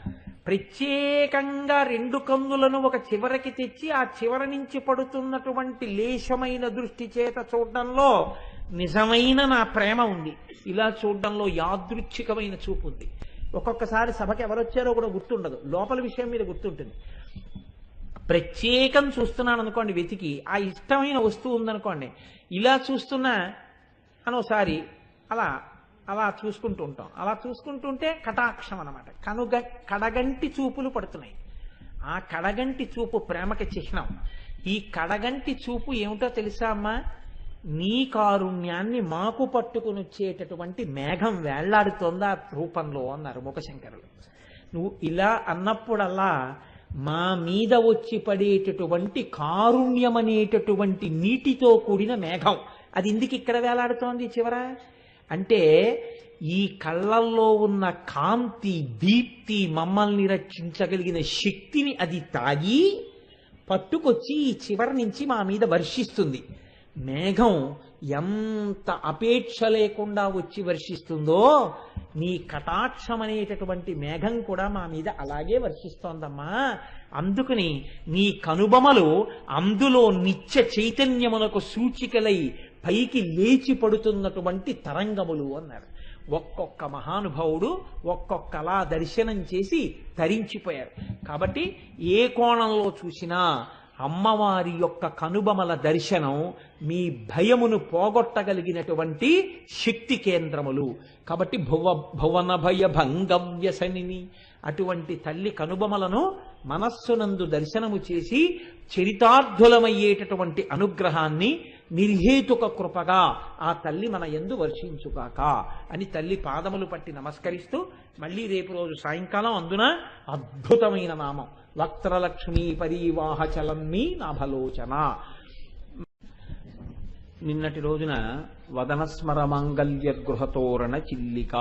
ప్రత్యేకంగా రెండు కన్నులను ఒక చివరికి తెచ్చి ఆ చివరి నుంచి పడుతున్నటువంటి లేశమైన దృష్టి చేత చూడడంలో నిజమైన నా ప్రేమ ఉంది. ఇలా చూడడంలో యాదృచ్ఛికమైన చూపు ఉంది. ఒక్కొక్కసారి సభకి ఎవరొచ్చారో కూడా గుర్తుండదు, లోపల విషయం మీద గుర్తుంటుంది. ప్రత్యేకం చూస్తున్నాను అనుకోండి, వెతికి ఆ ఇష్టమైన వస్తువు ఉందనుకోండి, ఇలా చూస్తున్నా అనోసారి అలా అలా చూసుకుంటూ ఉంటాం. అలా చూసుకుంటుంటే కటాక్షం అనమాట. కడగంటి చూపులు పడుతున్నాయి. ఆ కడగంటి చూపు ప్రేమకి చిహ్నం. ఈ కడగంటి చూపు ఏమిటో తెలుసా అమ్మా? నీ కారుణ్యాన్ని మాకు పట్టుకుని వచ్చేటటువంటి మేఘం వేళ్లాడుతోందా రూపంలో అన్నారు మూకశంకరులు. నువ్వు ఇలా అన్నప్పుడల్లా మా మీద వచ్చి పడేటటువంటి కారుణ్యమనేటటువంటి నీటితో కూడిన మేఘం అది ఎందుకు ఇక్కడ వేలాడుతోంది చివర అంటే, ఈ కళ్ళల్లో ఉన్న కాంతి దీప్తి మమ్మల్ని రక్షించగలిగిన శక్తిని అది తాగి పట్టుకొచ్చి ఈ చివరి నుంచి మా మీద వర్షిస్తుంది. మేఘం ఎంత అపేక్ష లేకుండా వచ్చి వర్షిస్తుందో, నీ కటాక్షం అనేటటువంటి మేఘం కూడా మా మీద అలాగే వర్షిస్తోందమ్మా. అందుకని నీ కనుబొమలు అందులో నిత్య చైతన్యమునకు సూచికలై పైకి లేచి పడుతున్నటువంటి తరంగములు అన్నారు. ఒక్కొక్క మహానుభావుడు ఒక్కొక్కలా దర్శనం చేసి తరించిపోయారు. కాబట్టి ఏ కోణంలో చూసినా అమ్మవారి యొక్క కనుబొమల దర్శనం మీ భయమును పోగొట్టగలిగినటువంటి శక్తి కేంద్రములు. కాబట్టి భువన భయ భంగవ్యసనిని అటువంటి తల్లి కనుబొమలను మనస్సునందు దర్శనము చేసి చరితార్థులమయ్యేటటువంటి అనుగ్రహాన్ని నిర్హేతుక కృపగా ఆ తల్లి మన యందు వర్షించుగాక అని తల్లి పాదములు పట్టి నమస్కరిస్తూ మళ్ళీ రేపు రోజు సాయంకాలం అందున అద్భుతమైన నామం వక్త్రలక్ష్మీ పరీవాహ చలన్మీ నాభలోచన. నిన్నటి రోజున వదనస్మర మాంగళ్య గృహతోరణ చిల్లిక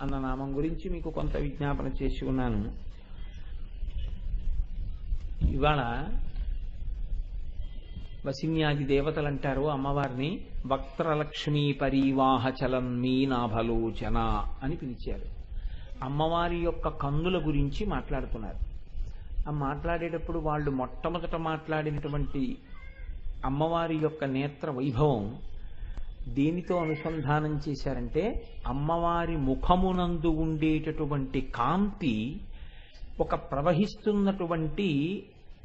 అన్న నామం గురించి మీకు కొంత విజ్ఞాపన చేసి ఉన్నాను. ఇవాళ వసిన్యాది దేవతలు అంటారు అమ్మవారిని వక్త్రలక్ష్మీ పరీవాహ చలన్మీ నాభలోచన అని పిలిచారు. అమ్మవారి యొక్క కన్నుల గురించి మాట్లాడుతున్నారు. ఆ మాట్లాడేటప్పుడు వాళ్ళు మొట్టమొదట మాట్లాడినటువంటి అమ్మవారి యొక్క నేత్ర వైభవం దేనితో అనుసంధానం చేశారంటే అమ్మవారి ముఖమునందు ఉండేటటువంటి కాంతి ఒక ప్రవహిస్తున్నటువంటి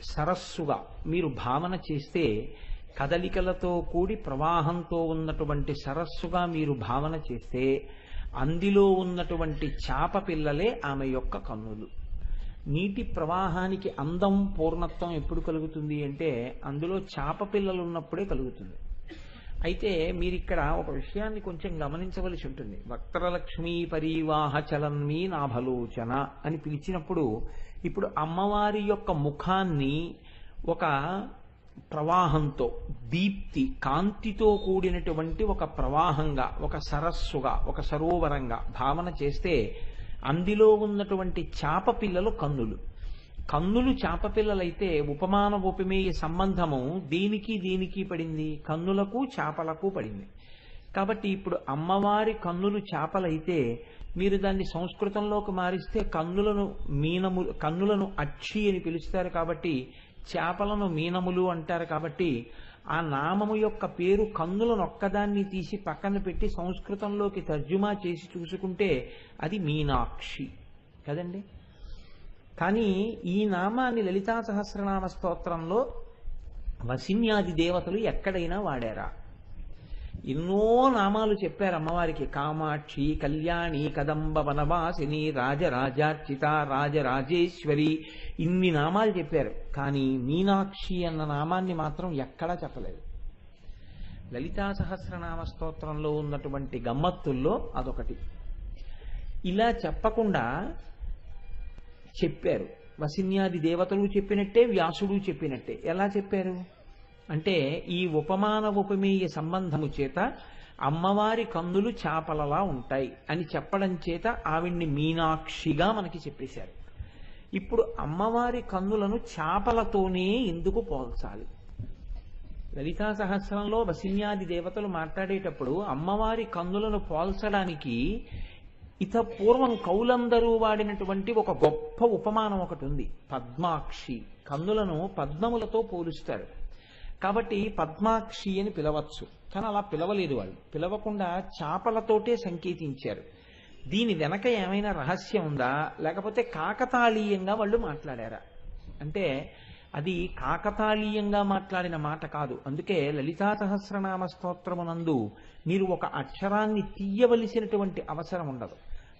సరస్సుగా మీరు భావన చేస్తే, కదలికలతో కూడి ప్రవాహంతో ఉన్నటువంటి సరస్సుగా మీరు భావన చేస్తే అందులో ఉన్నటువంటి చాప పిల్లలే ఆమె యొక్క కన్నులు. నీటి ప్రవాహానికి అందం పూర్ణత్వం ఎప్పుడు కలుగుతుంది అంటే అందులో చాప పిల్లలు ఉన్నప్పుడే కలుగుతుంది. అయితే మీరిక్కడ ఒక విషయాన్ని కొంచెం గమనించవలసి ఉంటుంది. వక్త్రలక్ష్మీ పరీవాహ చలన్మీ నాభలోచన అని పిలిచినప్పుడు ఇప్పుడు అమ్మవారి యొక్క ముఖాన్ని ఒక ప్రవాహంతో, దీప్తి కాంతితో కూడినటువంటి ఒక ప్రవాహంగా, ఒక సరస్సుగా, ఒక సరోవరంగా భావన చేస్తే అందులో ఉన్నటువంటి చాప పిల్లలు కన్నులు. కన్నులు చాప పిల్లలైతే ఉపమాన ఉపమేయ సంబంధము దీనికి పడింది, కన్నులకు చాపలకు పడింది. కాబట్టి ఇప్పుడు అమ్మవారి కన్నులు చాపలైతే మీరు దాన్ని సంస్కృతంలోకి మారిస్తే కన్నులను అక్షి అని పిలుస్తారు. కాబట్టి చేపలను మీనములు అంటారు. కాబట్టి ఆ నామము యొక్క పేరు కన్నులను ఒక్కదాన్ని తీసి పక్కన పెట్టి సంస్కృతంలోకి తర్జుమా చేసి చూసుకుంటే అది మీనాక్షి కదండి. కానీ ఈ నామాన్ని లలితా సహస్రనామ స్తోత్రంలో వసిన్యాది దేవతలు ఎక్కడైనా వాడారా? ఎన్నో నామాలు చెప్పారు అమ్మవారికి. కామాక్షి, కళ్యాణి, కదంబ వనవాసిని, రాజరాజార్చిత, రాజరాజేశ్వరి, ఇన్ని నామాలు చెప్పారు. కానీ మీనాక్షి అన్న నామాన్ని మాత్రం ఎక్కడా చెప్పలేదు. లలితా సహస్రనామ స్తోత్రంలో ఉన్నటువంటి గమ్మత్తుల్లో అదొకటి. ఇలా చెప్పకుండా చెప్పారు. వసిన్యాది దేవతలు చెప్పినట్టే, వ్యాసుడు చెప్పినట్టే. ఎలా చెప్పారు అంటే ఈ ఉపమాన ఉపమేయ సంబంధము చేత అమ్మవారి కన్నులు చాపలలా ఉంటాయి అని చెప్పడం చేత ఆవిడ్ని మీనాక్షిగా మనకి చెప్పేశారు. ఇప్పుడు అమ్మవారి కన్నులను చాపలతోనే ఎందుకు పోల్చాలి? లలితా సహస్రంలో వసిన్యాది దేవతలు మాట్లాడేటప్పుడు అమ్మవారి కన్నులను పోల్చడానికి పూర్వం కవులందరూ వాడినటువంటి ఒక గొప్ప ఉపమానం ఒకటి ఉంది. పద్మాక్షి. కన్నులను పద్మములతో పోలుస్తారు. కాబట్టి పద్మాక్షి అని పిలవచ్చు. కానీ అలా పిలవలేదు వాళ్ళు. పిలవకుండా చాపలతోటే సంకేతించారు. దీని వెనక ఏమైనా రహస్యం ఉందా, లేకపోతే కాకతాళీయంగా వాళ్ళు మాట్లాడారా అంటే అది కాకతాళీయంగా మాట్లాడిన మాట కాదు. అందుకే లలితా సహస్రనామ స్తోత్రమునందు మీరు ఒక అక్షరాన్ని తీయవలసినటువంటి అవసరం ఉండదు.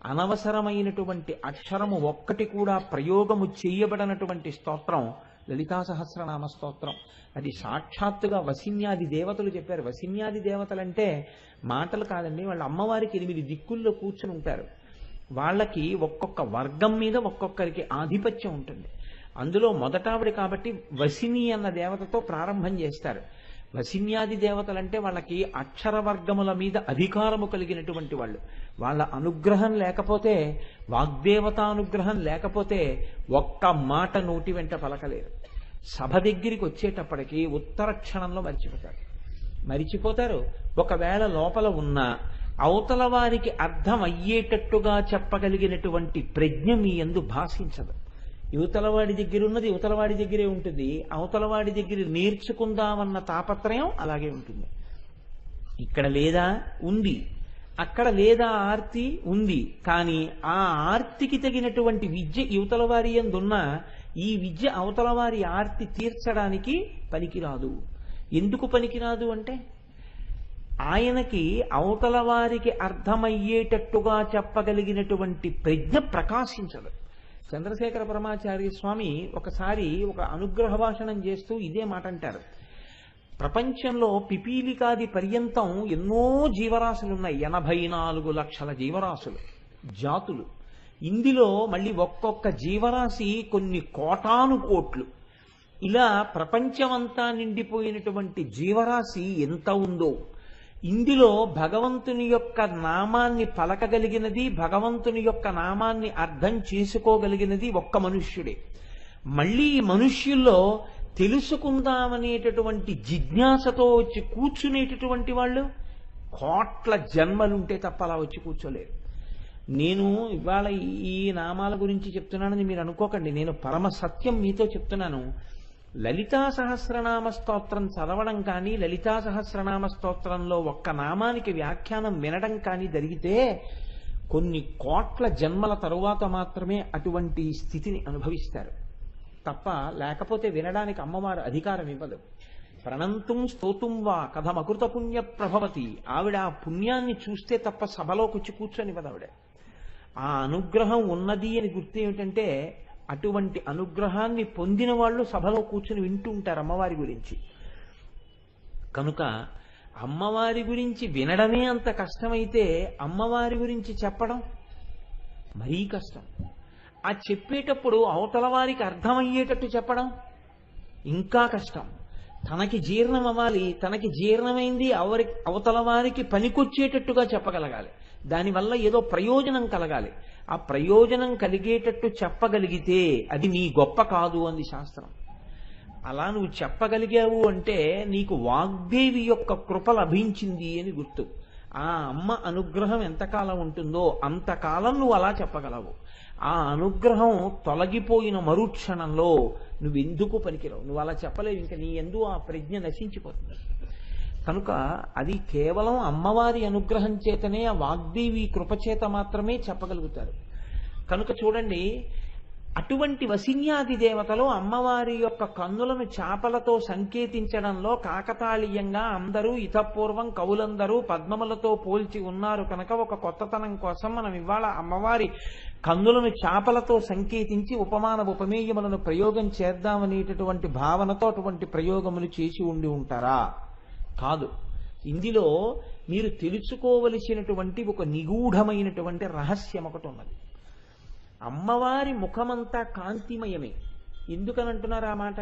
అనవసరమైనటువంటి అక్షరము ఒక్కటి కూడా ప్రయోగము చేయబడినటువంటి స్తోత్రం లలితా సహస్రనామ స్తోత్రం. అది సాక్షాత్తుగా వసిన్యాది దేవతలు చెప్పారు. వసిన్యాది దేవతలంటే మాటలు కాదండి, వాళ్ళ అమ్మవారికి 8 దిక్కుల్లో కూర్చుని ఉంటారు. వాళ్ళకి ఒక్కొక్క వర్గం మీద ఒక్కొక్కరికి ఆధిపత్యం ఉంటుంది. అందులో మొదటావిడ కాబట్టి వసిని అన్న దేవతతో ప్రారంభం చేస్తారు. వసిన్యాది దేవతలంటే వాళ్ళకి అక్షర వర్గముల మీద అధికారము కలిగినటువంటి వాళ్ళు. వాళ్ళ అనుగ్రహం లేకపోతే, వాగ్దేవతానుగ్రహం లేకపోతే ఒక్క మాట నోటి వెంట పలకలేరు. సభ దగ్గరికి వచ్చేటప్పటికి ఉత్తర క్షణంలో మరిచిపోతారు. ఒకవేళ లోపల ఉన్న అవతల వారికి అర్థం అయ్యేటట్టుగా చెప్పగలిగినటువంటి ప్రజ్ఞ మీ యందు భాషించదు. యువతలవాడి దగ్గర ఉన్నది యువతలవాడి దగ్గరే ఉంటుంది. అవతలవాడి దగ్గర నేర్చుకుందామన్న తాపత్రయం అలాగే ఉంటుంది. ఇక్కడ లేదా ఉంది, అక్కడ లేదా ఆర్తి ఉంది. కానీ ఆ ఆర్తికి తగినటువంటి విద్య యువతలవారి యందున్న ఈ విద్య అవతలవారి ఆర్తి తీర్చడానికి పనికిరాదు. ఎందుకు పనికిరాదు అంటే ఆయనకి అవతల వారికి అర్థమయ్యేటట్టుగా చెప్పగలిగినటువంటి ప్రజ్ఞ ప్రకాశించదు. చంద్రశేఖర పరమాచార్య స్వామి ఒకసారి ఒక అనుగ్రహ భాషణం చేస్తూ ఇదే మాట అంటారు. ప్రపంచంలో పిపీలికాది పర్యంతం ఎన్నో జీవరాశులు ఉన్నాయి, 84 లక్షల జీవరాశులు, జాతులు. ఇందులో మళ్ళీ ఒక్కొక్క జీవరాశి కొన్ని కోటాను కోట్లు. ఇలా ప్రపంచమంతా నిండిపోయినటువంటి జీవరాశి ఎంత ఉందో, ఇందులో భగవంతుని యొక్క నామాన్ని పలకగలిగినది, భగవంతుని యొక్క నామాన్ని అర్థం చేసుకోగలిగినది ఒక్క మనుష్యుడే. మళ్ళీ ఈ మనుష్యుల్లో తెలుసుకుందామనేటటువంటి జిజ్ఞాసతో వచ్చి కూర్చునేటటువంటి వాళ్ళు కోట్ల జన్మలుంటే తప్ప అలా వచ్చి కూర్చోలేరు. నేను ఇవాళ ఈ నామాల గురించి చెప్తున్నానని మీరు అనుకోకండి, నేను పరమ సత్యం మీతో చెప్తున్నాను. లలితా సహస్రనామ స్తోత్రం చదవడం కానీ, లలితా సహస్రనామ స్తోత్రంలో ఒక్క నామానికి వ్యాఖ్యానం వినడం కానీ జరిగితే కొన్ని కోట్ల జన్మల తరువాత మాత్రమే అటువంటి స్థితిని అనుభవిస్తారు తప్ప, లేకపోతే వినడానికి అమ్మవారు అధికారం ఇవ్వదు. ప్రణంతుం స్తోతుం వా కథమకృత పుణ్య ప్రభవతి. ఆవిడ ఆ పుణ్యాన్ని చూస్తే తప్ప సభలోకి వచ్చి కూర్చొనివ్వదు ఆవిడ. ఆ అనుగ్రహం ఉన్నది అని గుర్తు ఏమిటంటే, అటువంటి అనుగ్రహాన్ని పొందిన వాళ్ళు సభలో కూర్చుని వింటూ ఉంటారు అమ్మవారి గురించి. కనుక అమ్మవారి గురించి వినడమే అంత కష్టమైతే అమ్మవారి గురించి చెప్పడం మరీ కష్టం. ఆ చెప్పేటప్పుడు అవతల వారికి అర్థమయ్యేటట్టు చెప్పడం ఇంకా కష్టం. తనకి జీర్ణం అవ్వాలి, తనకి జీర్ణమైంది అవతల వారికి పనికొచ్చేటట్టుగా చెప్పగలగాలి, దానివల్ల ఏదో ప్రయోజనం కలగాలి. ఆ ప్రయోజనం కలిగేటట్టు చెప్పగలిగితే అది నీ గొప్ప కాదు అంది శాస్త్రం. అలా నువ్వు చెప్పగలిగావు అంటే నీకు వాగ్దేవి యొక్క కృప లభించింది అని గుర్తు. ఆ అమ్మ అనుగ్రహం ఎంతకాలం ఉంటుందో అంతకాలం నువ్వు అలా చెప్పగలవు. ఆ అనుగ్రహం తొలగిపోయిన మరుక్షణంలో నువ్వెందుకు పనికిరావు, నువ్వు అలా చెప్పలేవు. ఇంకా నీ యందు ఆ ప్రజ్ఞ నశించిపోతుంది. కనుక అది కేవలం అమ్మవారి అనుగ్రహం చేతనే, ఆ వాగ్దేవి కృపచేత మాత్రమే చెప్పగలుగుతారు. కనుక చూడండి, అటువంటి వసిన్యాది దేవతలు అమ్మవారి యొక్క కన్నులను చాపలతో సంకేతించడంలో కాకతాళీయంగా అందరూ ఇతపూర్వం కవులందరూ పద్మములతో పోల్చి ఉన్నారు కనుక ఒక కొత్తతనం కోసం మనం ఇవాళ అమ్మవారి కన్నులను చాపలతో సంకేతించి ఉపమాన ఉపమేయములను ప్రయోగం చేద్దామనేటటువంటి భావనతో అటువంటి ప్రయోగములు చేసి ఉండి ఉంటారా? కాదు. ఇందులో మీరు తెలుసుకోవలసినటువంటి ఒక నిగూఢమైనటువంటి రహస్యం ఒకటి ఉన్నది. అమ్మవారి ముఖమంతా కాంతిమయమే. ఎందుకనంటున్నారు ఆ మాట?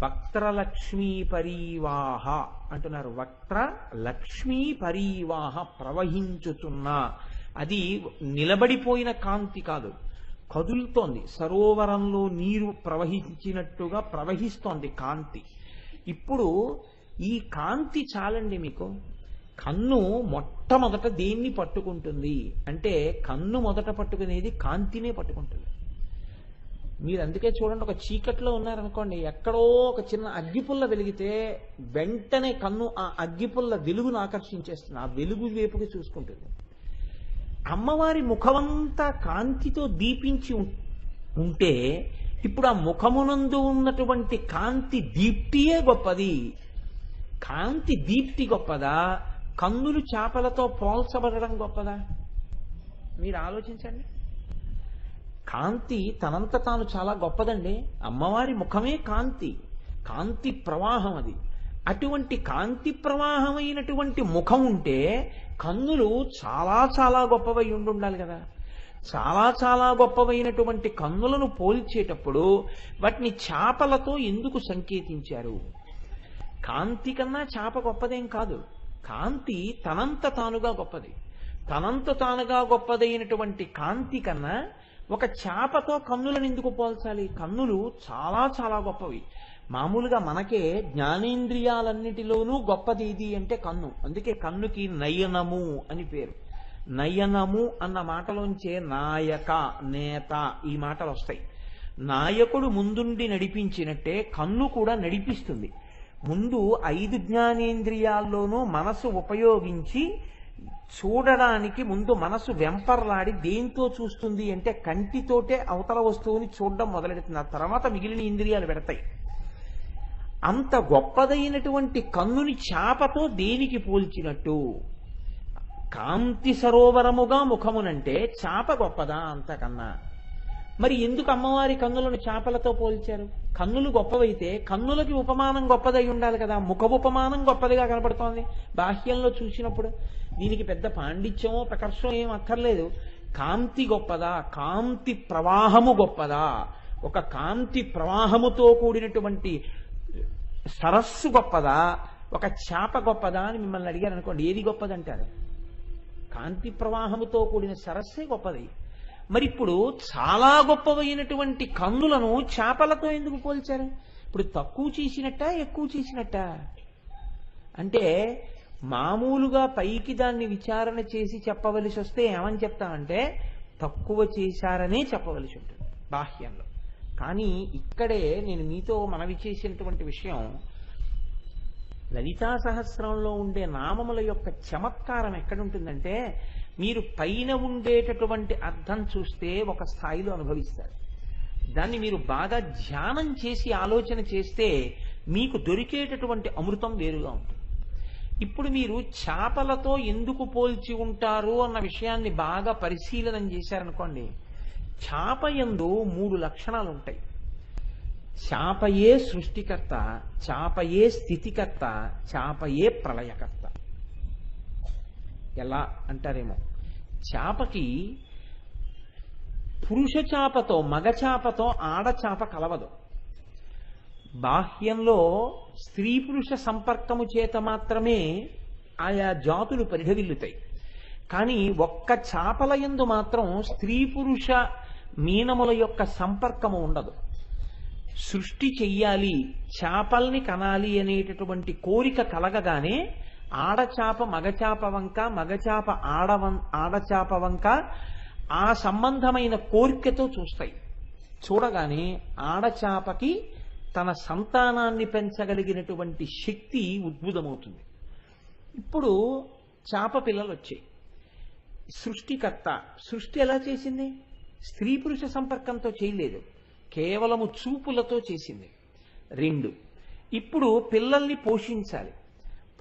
వక్త్రలక్ష్మీ పరీవాహ అంటున్నారు. వక్త్ర లక్ష్మీ పరీవాహ, ప్రవహించుతున్నా. అది నిలబడిపోయిన కాంతి కాదు, కదులుతోంది. సరోవరంలో నీరు ప్రవహించినట్టుగా ప్రవహిస్తోంది కాంతి. ఇప్పుడు ఈ కాంతి చాలండి మీకు. కన్ను మొట్టమొదట దేన్ని పట్టుకుంటుంది అంటే, కన్ను మొదట పట్టుకునేది కాంతినే పట్టుకుంటుంది. మీరు అందుకే చూడండి, ఒక చీకట్లో ఉన్నారనుకోండి, ఎక్కడో ఒక చిన్న అగ్గిపుల్ల వెలిగితే వెంటనే కన్ను ఆ అగ్గిపుల్ల వెలుగును ఆకర్షించేస్తుంది, ఆ వెలుగు వైపుకి చూసుకుంటుంది. అమ్మవారి ముఖమంతా కాంతితో దీపించి ఉంటే ఇప్పుడు ఆ ముఖమునందు ఉన్నటువంటి కాంతి దీప్తియే గొప్పది. కాంతి దీప్తి గొప్పదా, కన్నులు చేపలతో పోల్చబడడం గొప్పదా? మీరు ఆలోచించండి. కాంతి తనంత తాను చాలా గొప్పదండి. అమ్మవారి ముఖమే కాంతి, కాంతి ప్రవాహం అది. అటువంటి కాంతి ప్రవాహమైనటువంటి ముఖం ఉంటే కన్నులు చాలా చాలా గొప్పవై ఉండాలి కదా. చాలా చాలా గొప్పవైనటువంటి కన్నులను పోల్చేటప్పుడు వాటిని చేపలతో ఎందుకు సంకేతించారు? కాంతి కన్నా చేప గొప్పదేం కాదు. కాంతి తనంత తానుగా గొప్పది. తనంత తానుగా గొప్పదైనటువంటి కాంతి కన్నా ఒక చేపతో కన్నులను ఎందుకు పోల్చాలి? కన్నులు చాలా చాలా గొప్పవి. మామూలుగా మనకే జ్ఞానేంద్రియాలన్నిటిలోనూ గొప్పది ఇది అంటే కన్ను. అందుకే కన్నుకి నయనము అని పేరు. నయనము అన్న మాటలోంచే నాయక, నేత ఈ మాటలు వస్తాయి. నాయకుడు ముందుండి నడిపించినట్టే కన్ను కూడా నడిపిస్తుంది. ముందు 5 జ్ఞానేంద్రియాల్లోనూ మనసు ఉపయోగించి చూడడానికి ముందు మనసు వెంపర్లాడి దేంతో చూస్తుంది అంటే కంటితోటే అవతల వస్తువుని చూడడం మొదలెడుతుంది. ఆ తర్వాత మిగిలిన ఇంద్రియాలు పెడతాయి. అంత గొప్పదైనటువంటి కన్నుని చేపతో దేనికి పోల్చినట్టు? కాంతి సరోవరముగా ముఖమునంటే చేప గొప్పదా అంతకన్నా? మరి ఎందుకు అమ్మవారి కన్నులను చేపలతో పోల్చారు? కన్నులు గొప్పవైతే కన్నులకి ఉపమానం గొప్పదై ఉండాలి కదా. ముఖ ఉపమానం గొప్పదిగా కనపడుతోంది బాహ్యంలో చూసినప్పుడు. దీనికి పెద్ద పాండిత్యమో ప్రకర్షమో ఏం అక్కర్లేదు. కాంతి గొప్పదా? కాంతి ప్రవాహము గొప్పదా? ఒక కాంతి ప్రవాహముతో కూడినటువంటి సరస్సు గొప్పదా? ఒక చేప గొప్పదా అని మిమ్మల్ని అడిగారు అనుకోండి, ఏది గొప్పదంటారు? కాంతి ప్రవాహముతో కూడిన సరస్సే గొప్పది. మరి ఇప్పుడు చాలా గొప్పవైనటువంటి కన్నులను చేపలతో ఎందుకు పోల్చారు? ఇప్పుడు తక్కువ చేసినట్ట ఎక్కువ చేసినట్ట? అంటే మామూలుగా పైకి దాన్ని విచారణ చేసి చెప్పవలసి వస్తే ఏమని చెప్తామంటే తక్కువ చేశారనే చెప్పవలసి ఉంటుంది బాహ్యంలో. కానీ ఇక్కడే నేను మీతో మనవి చేసినటువంటి విషయం, లలితా సహస్రంలో ఉండే నామముల యొక్క చమత్కారం ఎక్కడుంటుందంటే, మీరు పైన ఉండేటటువంటి అర్థం చూస్తే ఒక స్థాయిలో అనుభవిస్తారు. దాన్ని మీరు బాగా ధ్యానం చేసి ఆలోచన చేస్తే మీకు దొరికేటటువంటి అమృతం వేరుగా ఉంటుంది. ఇప్పుడు మీరు చేపలతో ఎందుకు పోల్చి ఉంటారు అన్న విషయాన్ని బాగా పరిశీలనం చేశారనుకోండి, చేప యందు 3 లక్షణాలు ఉంటాయి. చేపయే సృష్టికర్త, చేపయే స్థితికర్త, చేపయే ప్రళయకర్త. ఎలా అంటారేమో, చేపకి పురుష చేపతో మగ చేపతో ఆడచేప కలవదు. బాహ్యంలో స్త్రీ పురుష సంపర్కము చేత మాత్రమే ఆయా జాతులు పరిఢవిల్లుతాయి. కానీ ఒక్క చేపల యందు మాత్రం స్త్రీ పురుష మీనముల యొక్క సంపర్కము ఉండదు. సృష్టి చెయ్యాలి, చేపల్ని కనాలి అనేటటువంటి కోరిక కలగగానే ఆడచాప మగచాప వంక, మగచాప ఆడచాప వంక ఆ సంబంధమైన కోరికతో చూస్తాయి. చూడగానే ఆడచాపకి తన సంతానాన్ని పెంచగలిగినటువంటి శక్తి ఉద్భుతమవుతుంది. ఇప్పుడు చేప పిల్లలు వచ్చాయి. సృష్టికర్త సృష్టి ఎలా చేసింది? స్త్రీ పురుష సంపర్కంతో చేయలేదు, కేవలము చూపులతో చేసింది. 2, ఇప్పుడు పిల్లల్ని పోషించాలి.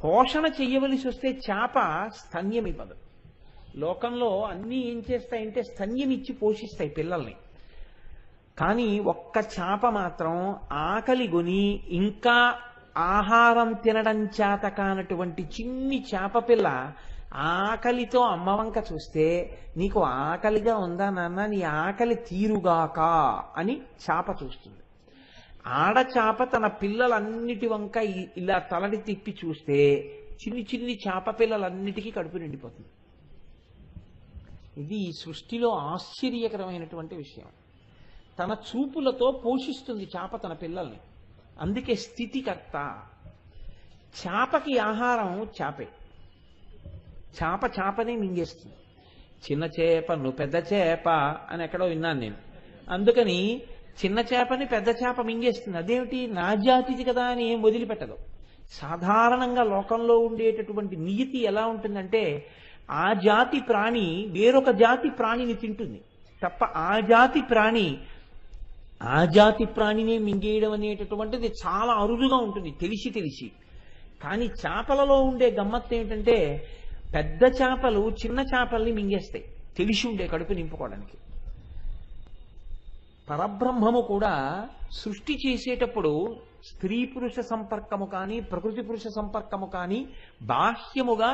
పోషణ చెయ్యవలసి వస్తే చేప స్తన్యం ఇవ్వదు. లోకంలో అన్నీ ఏం చేస్తాయంటే స్తన్యం ఇచ్చి పోషిస్తాయి పిల్లల్ని. కానీ ఒక్క చేప మాత్రం ఆకలి గొని ఇంకా ఆహారం తినడం చేత కానటువంటి చిన్ని చేప పిల్ల ఆకలితో అమ్మవంక చూస్తే, నీకు ఆకలిగా ఉందా నాన్న, నీ ఆకలి తీరుగాక అని చేప చూస్తుంది. ఆడచాప తన పిల్లలన్నిటి వంక ఇలా తలడి తిప్పి చూస్తే చిన్ని చిన్ని చేప పిల్లలన్నిటికీ కడుపు నిండిపోతుంది. ఇది ఈ సృష్టిలో ఆశ్చర్యకరమైనటువంటి విషయం. తన చూపులతో పోషిస్తుంది చేప తన పిల్లల్ని. అందుకే స్థితికర్త. చేపకి ఆహారం చేపే. చేపనే మింగేస్తుంది. చిన్న చేప నువ్వు పెద్ద చేప అని ఎక్కడో విన్నాను నేను. అందుకని చిన్న చేపని పెద్ద చేప మింగేస్తుంది. అదేమిటి, నా జాతిది కదా అని ఏం వదిలిపెట్టదు. సాధారణంగా లోకంలో ఉండేటటువంటి నియతి ఎలా ఉంటుందంటే, ఆ జాతి ప్రాణి వేరొక జాతి ప్రాణిని తింటుంది తప్ప ఆ జాతి ప్రాణిని మింగేయడం అనేటటువంటిది చాలా అరుదుగా ఉంటుంది తెలిసి. కానీ చేపలలో ఉండే గమ్మత్తు ఏమిటంటే, పెద్ద చేపలు చిన్న చేపల్ని మింగేస్తాయి తెలిసి ఉండే కడుపు నింపుకోవడానికి. పరబ్రహ్మము కూడా సృష్టి చేసేటప్పుడు స్త్రీ పురుష సంపర్కము కానీ ప్రకృతి పురుష సంపర్కము కానీ బాహ్యముగా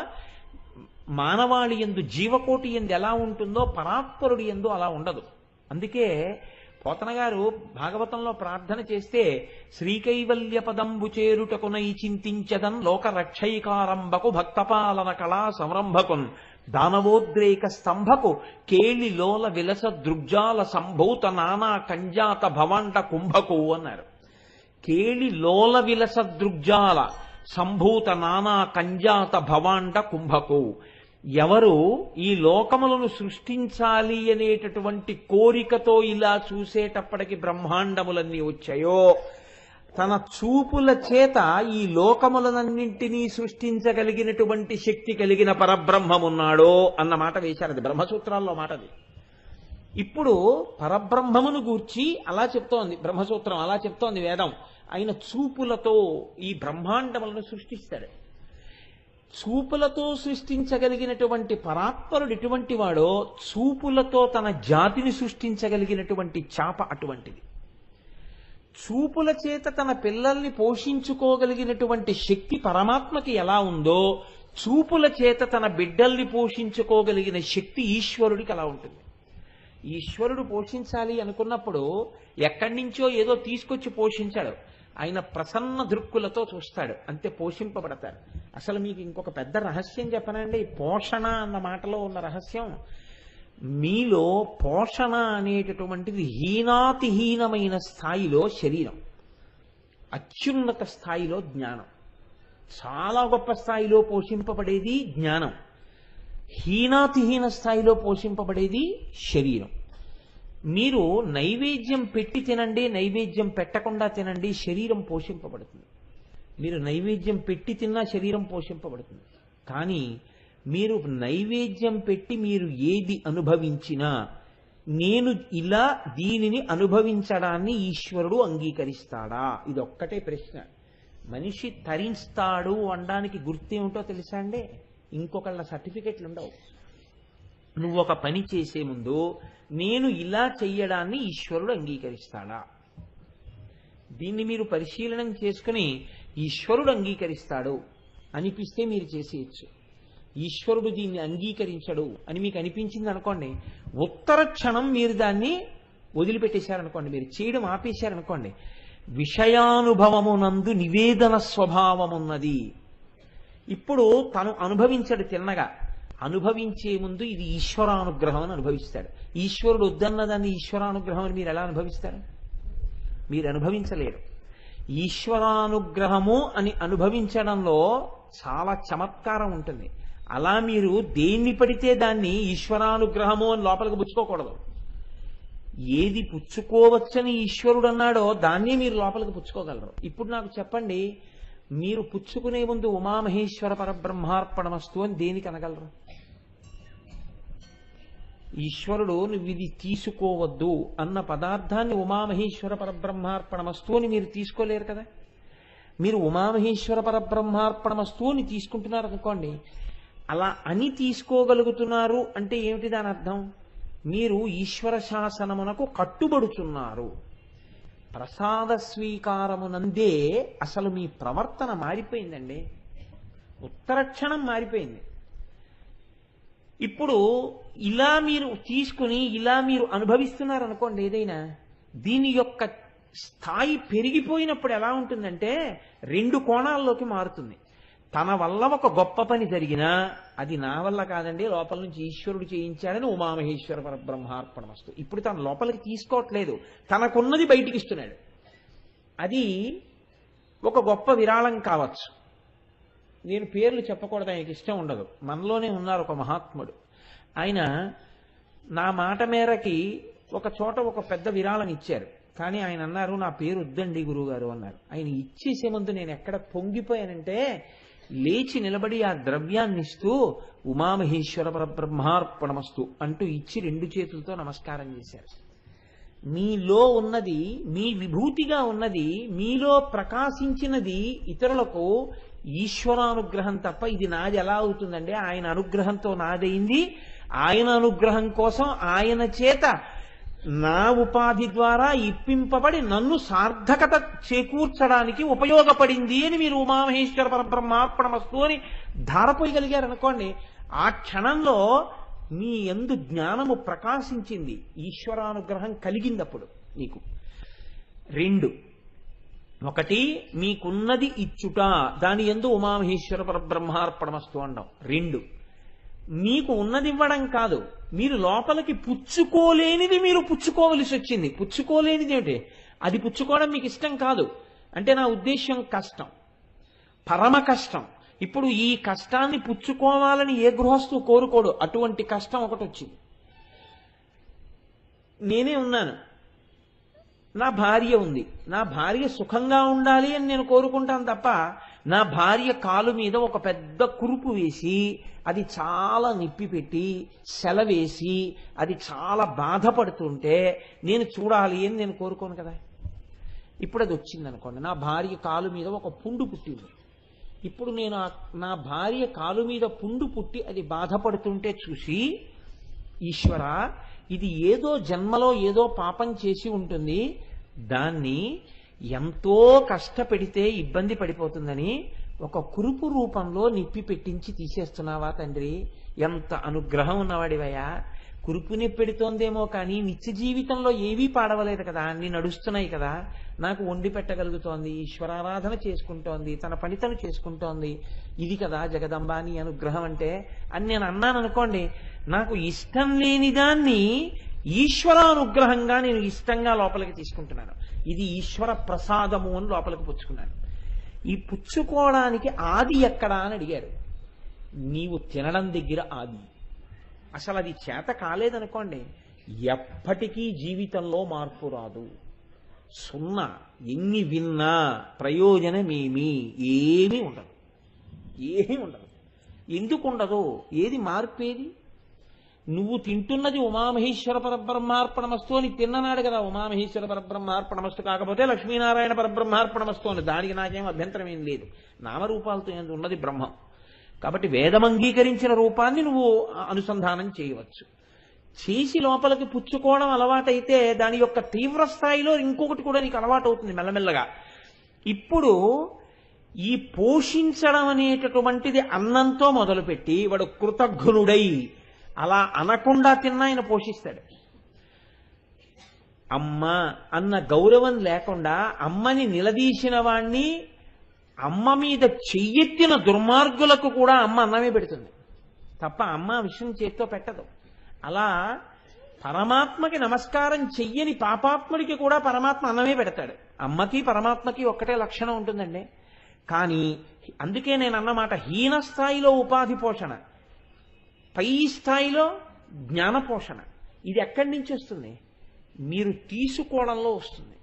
మానవాళి యందు జీవకోటి యందు ఎలా ఉంటుందో పరాత్పరుడి యందు అలా ఉండదు. అందుకే పోతన గారు భాగవతంలో ప్రార్థన చేస్తే, శ్రీకైవల్య పదంబు చేరుటకునై చింతించదన్ లోక రక్షైకారంభకు భక్తపాలన కళా సంరంభకున్ దానవోద్రేక స్తంభకు కేళి లోల విలస దృగ్జాల సంభూత నానా కంజాత భవాండ కుంభకు అన్నారు. కేళి లోల విలస దృగ్జాల సంభూత నానా కంజాత భవాండ కుంభకు. ఎవరు ఈ లోకములను సృష్టించాలి అనేటటువంటి కోరికతో ఇలా చూసేటప్పటికి బ్రహ్మాండములన్నీ వచ్చాయో, తన చూపుల చేత ఈ లోకములనన్నింటినీ సృష్టించగలిగినటువంటి శక్తి కలిగిన పరబ్రహ్మమున్నాడో అన్న మాట వేశారు. అది బ్రహ్మసూత్రాల్లో మాటది. ఇప్పుడు పరబ్రహ్మమును గూర్చి అలా చెప్తోంది బ్రహ్మసూత్రం, అలా చెప్తోంది వేదం. ఆయన చూపులతో ఈ బ్రహ్మాండములను సృష్టిస్తాడు. చూపులతో సృష్టించగలిగినటువంటి పరాత్పరుడు ఎటువంటి వాడో చూపులతో తన జాతిని సృష్టించగలిగినటువంటి చాప అటువంటిది. చూపుల చేత తన పిల్లల్ని పోషించుకోగలిగినటువంటి శక్తి పరమాత్మకి ఎలా ఉందో చూపుల చేత తన బిడ్డల్ని పోషించుకోగలిగిన శక్తి ఈశ్వరుడికి అలా ఉంటుంది. ఈశ్వరుడు పోషించాలి అనుకున్నప్పుడు ఎక్కడి నుంచో ఏదో తీసుకొచ్చి పోషించాడు. ఆయన ప్రసన్న దృక్కులతో చూస్తాడు, అంతే పోషింపబడతాడు. అసలు మీకు ఇంకొక పెద్ద రహస్యం చెప్పనండి. పోషణ అన్న మాటలో ఉన్న రహస్యం, మీలో పోషణ అనేటటువంటిది హీనాతిహీనమైన స్థాయిలో శరీరం, అత్యున్నత స్థాయిలో జ్ఞానం. చాలా గొప్ప స్థాయిలో పోషింపబడేది జ్ఞానం, హీనాతిహీన స్థాయిలో పోషింపబడేది శరీరం. మీరు నైవేద్యం పెట్టి తినండి, నైవేద్యం పెట్టకుండా తినండి, శరీరం పోషింపబడుతుంది. మీరు నైవేద్యం పెట్టి తిన్నా శరీరం పోషింపబడుతుంది. కానీ మీరు నైవేద్యం పెట్టి మీరు ఏది అనుభవించినా నేను ఇలా దీనిని అనుభవించడాన్ని ఈశ్వరుడు అంగీకరిస్తాడా? ఇది ఒక్కటే ప్రశ్న. మనిషి తరిస్తాడు అనడానికి గుర్తేమిటో తెలుసా అండి? ఇంకొకళ్ళ సర్టిఫికెట్లు ఉండవు. నువ్వు ఒక పని చేసే ముందు నేను ఇలా చెయ్యడాన్ని ఈశ్వరుడు అంగీకరిస్తాడా? దీన్ని మీరు పరిశీలనం చేసుకుని ఈశ్వరుడు అంగీకరిస్తాడు అనిపిస్తే మీరు చేసేయచ్చు. ఈశ్వరుడు దీన్ని అంగీకరించడు అని మీకు అనిపించింది అనుకోండి, ఉత్తర క్షణం మీరు దాన్ని వదిలిపెట్టేశారనుకోండి, మీరు చేయడం ఆపేశారనుకోండి, విషయానుభవమునందు నివేదన స్వభావమున్నది. ఇప్పుడు తను అనుభవించడు తిన్నగా, అనుభవించే ముందు ఇది ఈశ్వరానుగ్రహం అని అనుభవిస్తాడు. ఈశ్వరుడు వద్దన్నదాన్ని ఈశ్వరానుగ్రహం అని మీరు ఎలా అనుభవిస్తారు? మీరు అనుభవించలేరు. ఈశ్వరానుగ్రహము అని అనుభవించడంలో చాలా చమత్కారం ఉంటుంది. అలా మీరు దేన్ని పడితే దాన్ని ఈశ్వరానుగ్రహము అని లోపలికి పుచ్చుకోకూడదు. ఏది పుచ్చుకోవచ్చని ఈశ్వరుడు అన్నాడో దాన్ని మీరు లోపలికి పుచ్చుకోగలరు. ఇప్పుడు నాకు చెప్పండి, మీరు పుచ్చుకునే ముందు ఉమామహేశ్వర పరబ్రహ్మార్పణమస్తు అని దేనికి అనగలరు? ఈశ్వరుడు నువ్వు ఇది తీసుకోవద్దు అన్న పదార్థాన్ని ఉమామహేశ్వర పరబ్రహ్మార్పణమస్తు అని మీరు తీసుకోలేరు కదా. మీరు ఉమామహేశ్వర పరబ్రహ్మార్పణమస్తు అని తీసుకుంటున్నారు అనుకోండి, అలా అని తీసుకోగలుగుతున్నారు అంటే ఏమిటి దాని అర్థం? మీరు ఈశ్వర శాసనమునకు కట్టుబడుతున్నారు. ప్రసాద స్వీకారమునందే అసలు మీ ప్రవర్తన మారిపోయిందండి, ఉత్తరక్షణం మారిపోయింది. ఇప్పుడు ఇలా మీరు తీసుకుని ఇలా మీరు అనుభవిస్తున్నారు అనుకోండి ఏదైనా, దీని యొక్క స్థాయి పెరిగిపోయినప్పుడు ఎలా ఉంటుందంటే రెండు కోణాల్లోకి మారుతుంది. తన వల్ల ఒక గొప్ప పని జరిగినా అది నా వల్ల కాదండి, లోపల నుంచి ఈశ్వరుడు చేయించాడని ఉమామహేశ్వర పరబ్రహ్మార్పణమస్తు. ఇప్పుడు తన లోపలికి తీసుకోవట్లేదు, తనకున్నది బయటికి ఇస్తున్నాడు. అది ఒక గొప్ప విరాళం కావచ్చు. నేను పేర్లు చెప్పకూడదు, ఆయనకి ఇష్టం ఉండదు. మనలోనే ఉన్నారు ఒక మహాత్ముడు. ఆయన నా మాట మేరకి ఒక చోట ఒక పెద్ద విరాళం ఇచ్చారు. కానీ ఆయన అన్నారు, నా పేరు వద్దండి గురువుగారు అన్నారు. ఆయన ఇచ్చేసే ముందు నేను ఎక్కడ పొంగిపోయానంటే లేచి నిలబడి ఆ ద్రవ్యాన్ని ఇస్తూ ఉమామహేశ్వర పరబ్రహ్మార్పణమస్తు అంటూ ఇచ్చి రెండు చేతులతో నమస్కారం చేశారు. మీలో ఉన్నది, మీ విభూతిగా ఉన్నది, మీలో ప్రకాశించినది ఇతరులకు ఈశ్వరానుగ్రహం తప్ప ఇది నాది ఎలా అవుతుందండి? ఆయన అనుగ్రహంతో నాదైంది. ఆయన అనుగ్రహం కోసం ఆయన చేత నా ఉపాధి ద్వారా ఇప్పింపబడి నన్ను సార్థకత చేకూర్చడానికి ఉపయోగపడింది అని మీరు ఉమామహేశ్వర పరబ్రహ్మార్పణమస్తు అని ధారపోయగలిగారనుకోండి, ఆ క్షణంలో మీ యందు జ్ఞానము ప్రకాశించింది, ఈశ్వరానుగ్రహం కలిగిందప్పుడు మీకు. రెండు, ఒకటి మీకున్నది ఇచ్చుట, దాని యందు ఉమామహేశ్వర పరబ్రహ్మార్పణమస్తు అనడం. రెండు, మీకు ఉన్నది ఇవ్వడం కాదు, మీరు లోపలికి పుచ్చుకోలేనిది మీరు పుచ్చుకోవలసి వచ్చింది. పుచ్చుకోలేనిది ఏమిటి? అది పుచ్చుకోవడం మీకు ఇష్టం కాదు అంటే నా ఉద్దేశ్యం కష్టం, పరమ కష్టం. ఇప్పుడు ఈ కష్టాన్ని పుచ్చుకోవాలని ఏ గృహస్థు కోరుకోడు. అటువంటి కష్టం ఒకటి వచ్చింది. నేనే ఉన్నాను, నా భార్య ఉంది, నా భార్య సుఖంగా ఉండాలి అని నేను కోరుకుంటాను తప్ప నా భార్య కాలు మీద ఒక పెద్ద కురుపు వేసి అది చాలా నిప్పి పెట్టి సెలవేసి అది చాలా బాధపడుతుంటే నేను చూడాలి అని నేను కోరుకోను కదా. ఇప్పుడు అది వచ్చింది అనుకోండి, నా భార్య కాలు మీద ఒక పుండు పుట్టింది. ఇప్పుడు నేను నా భార్య కాలు మీద పుండు పుట్టి అది బాధపడుతుంటే చూసి, ఈశ్వర ఇది ఏదో జన్మలో ఏదో పాపం చేసి ఉంటుంది, దాన్ని ఎంతో కష్టపెడితే ఇబ్బంది పడిపోతుందని ఒక కురుపు రూపంలో నిప్పి పెట్టించి తీసేస్తున్నావా తండ్రి? ఎంత అనుగ్రహం ఉన్నవాడివయ్యా. కురుపుని పెడుతోందేమో కానీ నిత్య జీవితంలో ఏవీ పాడవలేదు కదా, అన్ని నడుస్తున్నాయి కదా, నాకు వండి పెట్టగలుగుతోంది, ఈశ్వరారాధన చేసుకుంటోంది, తన పని తను చేసుకుంటోంది, ఇది కదా జగదంబా నీ అనుగ్రహం అంటే అని నేను అన్నాను అనుకోండి, నాకు ఇష్టం లేని దాన్ని ఈశ్వర అనుగ్రహంగా నేను ఇష్టంగా లోపలికి తీసుకుంటున్నాను. ఇది ఈశ్వర ప్రసాదము అని లోపలికి పుచ్చుకున్నాను. ఈ పుచ్చుకోవడానికి ఆది ఎక్కడా అని అడిగారు. నీవు తినడం దగ్గర ఆది. అసలు అది చేత కాలేదనుకోండి, ఎప్పటికీ జీవితంలో మార్పు రాదు. సున్నా. ఎన్ని విన్నా ప్రయోజనమేమీ ఏమీ ఉండదు. ఏమీ ఉండదు. ఎందుకు ఉండదు? ఏది మార్పేది? నువ్వు తింటున్నది ఉమామహేశ్వర పరబ్రహ్మార్పణమస్తు అని తిన్ననాడు కదా, ఉమామహేశ్వర పరబ్రహ్మార్పణమస్తు కాకపోతే లక్ష్మీనారాయణ పరబ్రహ్మార్పణమస్తు అని. దానికి నాకేం అభ్యంతరం ఏం లేదు. నామరూపాలతో ఉన్నది బ్రహ్మం కాబట్టి వేదం అంగీకరించిన రూపాన్ని నువ్వు అనుసంధానం చేయవచ్చు. చేసి లోపలికి పుచ్చుకోవడం అలవాటైతే దాని యొక్క తీవ్ర స్థాయిలో ఇంకొకటి కూడా నీకు అలవాటు అవుతుంది మెల్లమెల్లగా. ఇప్పుడు ఈ పోషించడం అనేటటువంటిది అన్నంతో మొదలుపెట్టి వాడు కృతజ్ఞుడై అలా అనకుండా తిన్నా ఆయన పోషిస్తాడు. అమ్మ అన్న గౌరవం లేకుండా అమ్మని నిలదీసిన వాణ్ణి, అమ్మ మీద చెయ్యెత్తిన దుర్మార్గులకు కూడా అమ్మ అన్నమే పెడుతుంది తప్ప అమ్మ విషయం చేత్తో పెట్టదు. అలా పరమాత్మకి నమస్కారం చెయ్యని పాపాత్ముడికి కూడా పరమాత్మ అన్నమే పెడతాడు. అమ్మకి పరమాత్మకి ఒక్కటే లక్షణం ఉంటుందండి. కానీ అందుకే నేను అన్నమాట, హీన స్థాయిలో ఉపాధి పోషణ, పై స్థాయిలో జ్ఞాన పోషణ. ఇది ఎక్కడి నుంచి వస్తుంది? మీరు తీసుకోవడంలో వస్తుంది.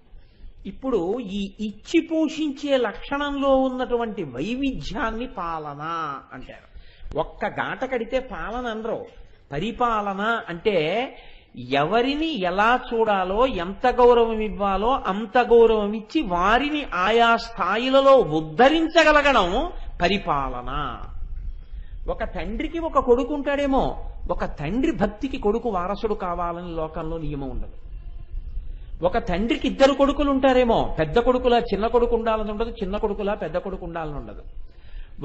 ఇప్పుడు ఈ ఇచ్చి పోషించే లక్షణంలో ఉన్నటువంటి వైవిధ్యాన్ని పాలన అంటారు. ఒక్క గాట కడితే పాలన అనరు. పరిపాలన అంటే ఎవరిని ఎలా చూడాలో, ఎంత గౌరవం ఇవ్వాలో అంత గౌరవం ఇచ్చి వారిని ఆయా స్థాయిలలో ఉద్ధరించగలగడం పరిపాలన. ఒక తండ్రికి ఒక కొడుకు ఉంటాడేమో, ఒక తండ్రి భక్తికి కొడుకు వారసుడు కావాలని లోకంలో నియమం ఉండదు. ఒక తండ్రికి ఇద్దరు కొడుకులు ఉంటారేమో, పెద్ద కొడుకులా చిన్న కొడుకు ఉండాలని ఉండదు, చిన్న కొడుకులా పెద్ద కొడుకు ఉండాలని ఉండదు.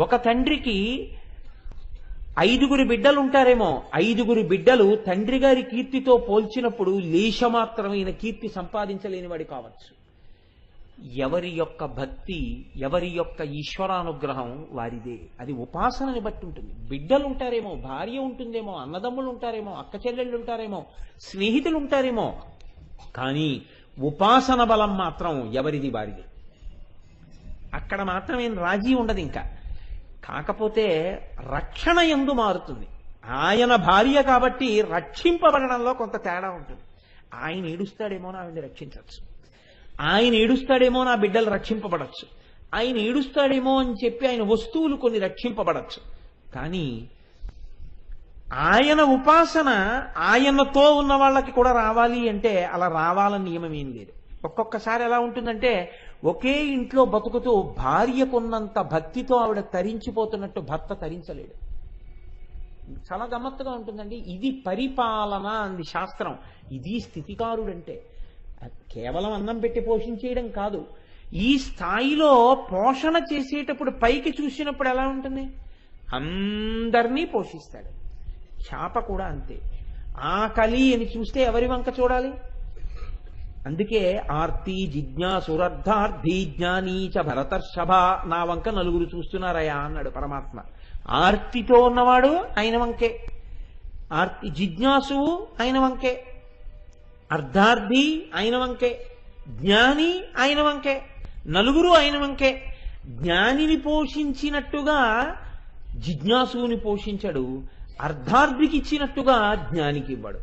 ఒక తండ్రికి 5 బిడ్డలు ఉంటారేమో, 5 బిడ్డలు తండ్రి గారి కీర్తితో పోల్చినప్పుడు లేశమాత్రమైన కీర్తి సంపాదించలేని వాడి కావచ్చు. ఎవరి యొక్క భక్తి, ఎవరి యొక్క ఈశ్వరానుగ్రహం వారిదే. అది ఉపాసనని బట్టి ఉంటుంది. బిడ్డలు ఉంటారేమో, భార్య ఉంటుందేమో, అన్నదమ్ములు ఉంటారేమో, అక్క చెల్లెళ్ళు ఉంటారేమో, స్నేహితులు ఉంటారేమో, కానీ ఉపాసన బలం మాత్రం ఎవరిది వారిది. అక్కడ మాత్రం ఏం రాజీ ఉండదు. ఇంకా కాకపోతే రక్షణ యందు మారుతుంది. ఆయన భార్య కాబట్టి రక్షింపబడడంలో కొంత తేడా ఉంటుంది. ఆయన ఏడుస్తాడేమో నా ఆవిడని రక్షించవచ్చు, ఆయన ఏడుస్తాడేమో నా బిడ్డలు రక్షింపబడచ్చు, ఆయన ఏడుస్తాడేమో అని చెప్పి ఆయన వస్తువులు కొన్ని రక్షింపబడచ్చు. కానీ ఆయన ఉపాసన ఆయనతో ఉన్న వాళ్ళకి కూడా రావాలి అంటే అలా రావాలని నియమం ఏం లేదు. ఒక్కొక్కసారి ఎలా ఉంటుందంటే, ఒకే ఇంట్లో బతుకుతూ భార్యకున్నంత భక్తితో ఆవిడ తరించిపోతున్నట్టు భర్త తరించలేడు. చాలా గమ్మత్తుగా ఉంటుందండి. ఇది పరిపాలన అంది శాస్త్రం. ఇది స్థితికారుడంటే కేవలం అన్నం పెట్టి పోషించేయడం కాదు. ఈ స్థాయిలో పోషణ చేసేటప్పుడు పైకి చూసినప్పుడు ఎలా ఉంటుంది? అందరినీ పోషిస్తాడు. చేప కూడా అంతే. ఆకలి అని చూస్తే ఎవరి వంక చూడాలి? అందుకే ఆర్తి జిజ్ఞాసురర్థార్థి జ్ఞానీచ భరతర్షభ, నా వంక నలుగురు చూస్తున్నారయా అన్నాడు పరమాత్మ. ఆర్తితో ఉన్నవాడు ఆయన వంకే, ఆర్తి జిజ్ఞాసువు ఆయన వంకే, అర్ధార్థి ఆయన వంకే, జ్ఞాని ఆయన వంకే, నలుగురు ఆయన వంకే. జ్ఞానిని పోషించినట్టుగా జిజ్ఞాసువుని పోషించడు, అర్ధార్థికి ఇచ్చినట్టుగా జ్ఞానికి ఇవ్వడు.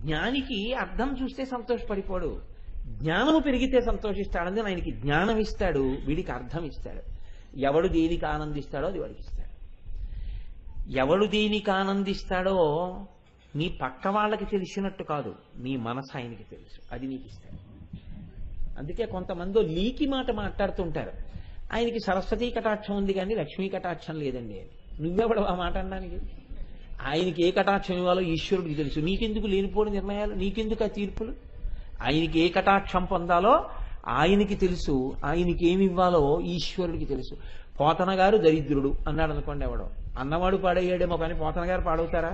జ్ఞానికి అర్థం చూస్తే సంతోషపడిపోడు, జ్ఞానము పెరిగితే సంతోషిస్తాడని ఆయనకి జ్ఞానం ఇస్తాడు, వీడికి అర్థం ఇస్తాడు. ఎవడు దేనికి ఆనందిస్తాడో అది వాడికి ఇస్తాడు. ఎవడు దేనికి ఆనందిస్తాడో నీ పక్క వాళ్ళకి తెలిసినట్టు కాదు, నీ మనసు ఆయనకి తెలుసు, అది నీకు ఇస్తాడు. అందుకే కొంతమంది లీకి మాట మాట్లాడుతుంటారు, ఆయనకి సరస్వతీ కటాక్షం ఉంది కానీ లక్ష్మీ కటాక్షం లేదండి అని. నువ్వెవడు ఆ మాట అనడానికి? ఆయనకి ఏ కటాక్షం ఇవ్వాలో ఈశ్వరుడికి తెలుసు. నీకెందుకు లేనిపోని నిర్ణయాలు, నీకెందుకు ఆ తీర్పులు? ఆయనకి ఏ కటాక్షం పొందాలో ఆయనకి తెలుసు, ఆయనకి ఏమి ఇవ్వాలో ఈశ్వరుడికి తెలుసు. పోతన గారు దరిద్రుడు అన్నాడు అనుకోండి, ఎవడో అన్నవాడు పాడయ్యాడేమో కానీ పోతన గారు పాడవుతారా?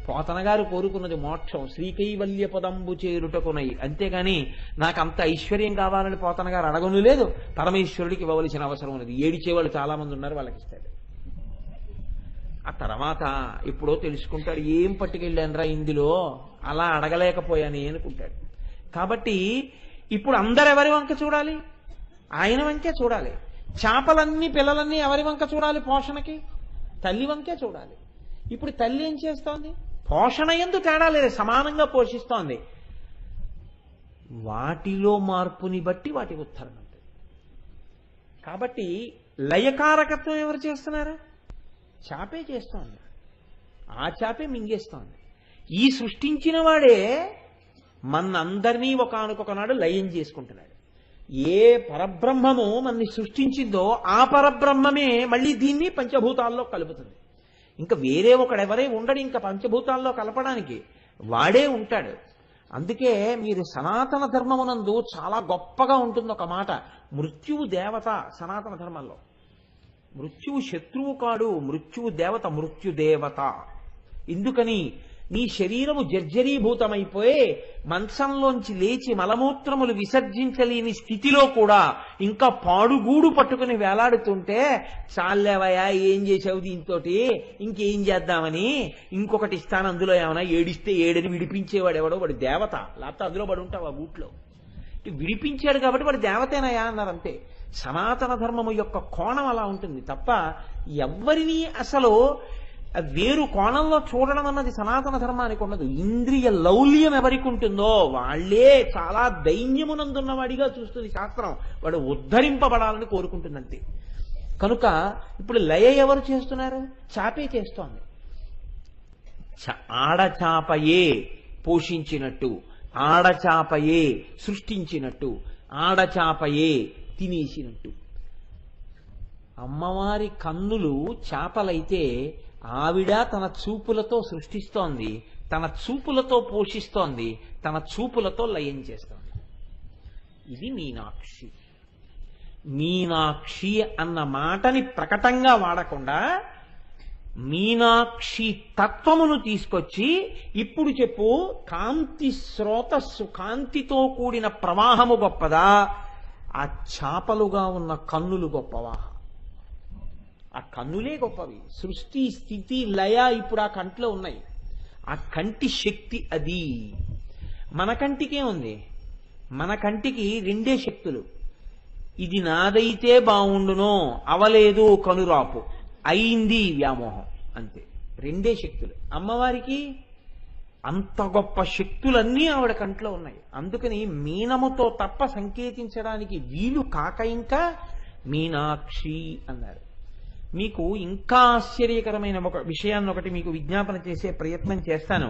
పోతన గారు కోరుకున్నది మోక్షం, శ్రీకైవల్య పదంబు చేరుటకునై, అంతేగాని నాకు అంత ఐశ్వర్యం కావాలని పోతన గారు అడగను లేదు. పరమేశ్వరుడికి ఇవ్వవలసిన అవసరం ఉన్నది. ఏడిచేవాళ్ళు చాలా మంది ఉన్నారు, వాళ్ళకి ఇస్తాడు. ఆ తర్వాత ఎప్పుడో తెలుసుకుంటాడు, ఏం పట్టుకెళ్ళానరా ఇందులో, అలా అడగలేకపోయానే అనుకుంటాడు. కాబట్టి ఇప్పుడు అందరెవరి వంక చూడాలి? ఆయన వంకే చూడాలి. చేపలన్నీ పిల్లలన్నీ ఎవరి వంక చూడాలి? పోషణకి తల్లి వంకే చూడాలి. ఇప్పుడు తల్లి ఏం చేస్తోంది? పోషణ యందు తేడా లేదు, సమానంగా పోషిస్తోంది. వాటిలో మార్పుని బట్టి వాటి ఉత్తరం ఉంటుంది. కాబట్టి లయకారకత్వం ఎవరు చేస్తున్నారు? చాపే చేస్తోంది. ఆ చాపే మింగేస్తోంది. ఈ సృష్టించిన వాడే మనందరినీ ఒకానొకనాడు లయం చేసుకుంటున్నాడు. ఏ పరబ్రహ్మము మనని సృష్టించిందో ఆ పరబ్రహ్మమే మళ్ళీ దీన్ని పంచభూతాల్లో కలుపుతుంది. ఇంకా వేరే ఒకడెవరే ఉండడు ఇంకా పంచభూతాల్లో కలపడానికి, వాడే ఉంటాడు. అందుకే మీరు సనాతన ధర్మమునందు చాలా గొప్పగా ఉంటుంది ఒక మాట, మృత్యువు దేవత. సనాతన ధర్మంలో మృత్యువు శత్రువు కాడు, మృత్యువు దేవత, మృత్యుదేవత. ఎందుకని? నీ శరీరము జర్జరీభూతమైపోయి మంచంలోంచి లేచి మలమూత్రములు విసర్జించలేని స్థితిలో కూడా ఇంకా పాడుగూడు పట్టుకుని వేలాడుతుంటే, చాలేవయా ఏం చేసావు దీంతో, ఇంకేం చేద్దామని ఇంకొకటి ఇస్తాను, అందులో ఏమైనా ఏడిస్తే ఏడని విడిపించేవాడు ఎవడో, వాడు దేవత. లేకపోతే అందులో పడి ఉంటావు ఆ గూట్లో. విడిపించాడు కాబట్టి వాడు దేవతేనయా అన్నారు, అంతే. సనాతన ధర్మము యొక్క కోణం అలా ఉంటుంది తప్ప ఎవ్వరినీ అసలు వేరు కోణంలో చూడడం అన్నది సనాతన ధర్మానికి ఉండదు. ఇంద్రియ లౌల్యం ఎవరికి ఉంటుందో వాళ్లే చాలా దైన్యమునందున్నవాడిగా చూస్తుంది శాస్త్రం. వాడు ఉద్ధరింపబడాలని కోరుకుంటుందంతే. కనుక ఇప్పుడు లయ ఎవరు చేస్తున్నారు? చాపే చేస్తోంది. ఆడచాపయే పోషించినట్టు, ఆడచాపయే సృష్టించినట్టు, ఆడచాపయే తినేసినట్టు. అమ్మవారి కన్నులు చేపలైతే ఆవిడ తన చూపులతో సృష్టిస్తోంది, తన చూపులతో పోషిస్తోంది, తన చూపులతో లయం చేస్తోంది. ఇది మీనాక్షి. మీనాక్షి అన్న మాటని ప్రకటంగా వాడకుండా మీనాక్షి తత్వమును తీసుకొచ్చి ఇప్పుడు చెప్పు, కాంతి స్రోతస్సు, కాంతితో కూడిన ప్రవాహము గొప్పదా, ఆ చాపలుగా ఉన్న కన్నులు గొప్పవా? ఆ కన్నులే గొప్పవి. సృష్టి స్థితి లయ ఇప్పుడు ఆ కంటిలో ఉన్నాయి. ఆ కంటి శక్తి అది. మన కంటికే ఉంది. మన కంటికి రెండే శక్తులు. ఇది నాదైతే బాగుండునో, అవలేదు కనురాపు, అయింది వ్యామోహం, అంతే. రెండే శక్తులు. అమ్మవారికి అంత గొప్ప శక్తులన్నీ ఆవిడ కంట్లో ఉన్నాయి. అందుకని మీనముతో తప్ప సంకేతించడానికి వీలు కాక ఇంకా మీనాక్షి అన్నారు. మీకు ఇంకా ఆశ్చర్యకరమైన ఒక విషయాన్ని ఒకటి మీకు విజ్ఞాపన చేసే ప్రయత్నం చేస్తాను.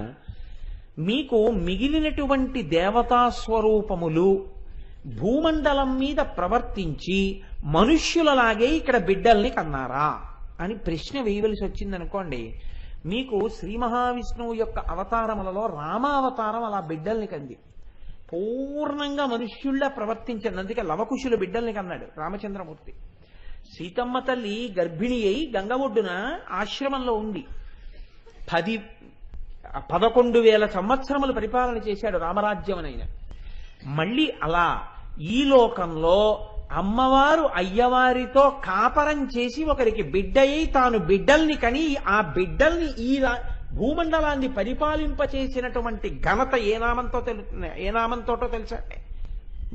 మీకు మిగిలినటువంటి దేవతా స్వరూపములు భూమండలం మీద ప్రవర్తించి మనుష్యులలాగే ఇక్కడ బిడ్డల్ని కన్నారా అని ప్రశ్న వేయవలసి వచ్చిందనుకోండి. మీకు శ్రీ మహావిష్ణువు యొక్క అవతారములలో రామావతారం అలా బిడ్డల్ని కంది. పూర్ణంగా మనుష్యుల్లా ప్రవర్తించింది. అందుకే లవకుశుల బిడ్డల్ని కన్నాడు రామచంద్రమూర్తి. సీతమ్మ తల్లి గర్భిణి అయి గంగ ఒడ్డున ఆశ్రమంలో ఉంది. 11,000 సంవత్సరములు పరిపాలన చేశాడు రామరాజ్యమనైన. మళ్ళీ అలా ఈ లోకంలో అమ్మవారు అయ్యవారితో కాపరం చేసి ఒకరికి బిడ్డయి తాను బిడ్డల్ని కని ఆ బిడ్డల్ని ఈ భూమండలాన్ని పరిపాలింపచేసినటువంటి ఘనత ఏ నామంతోటో తెలుసా?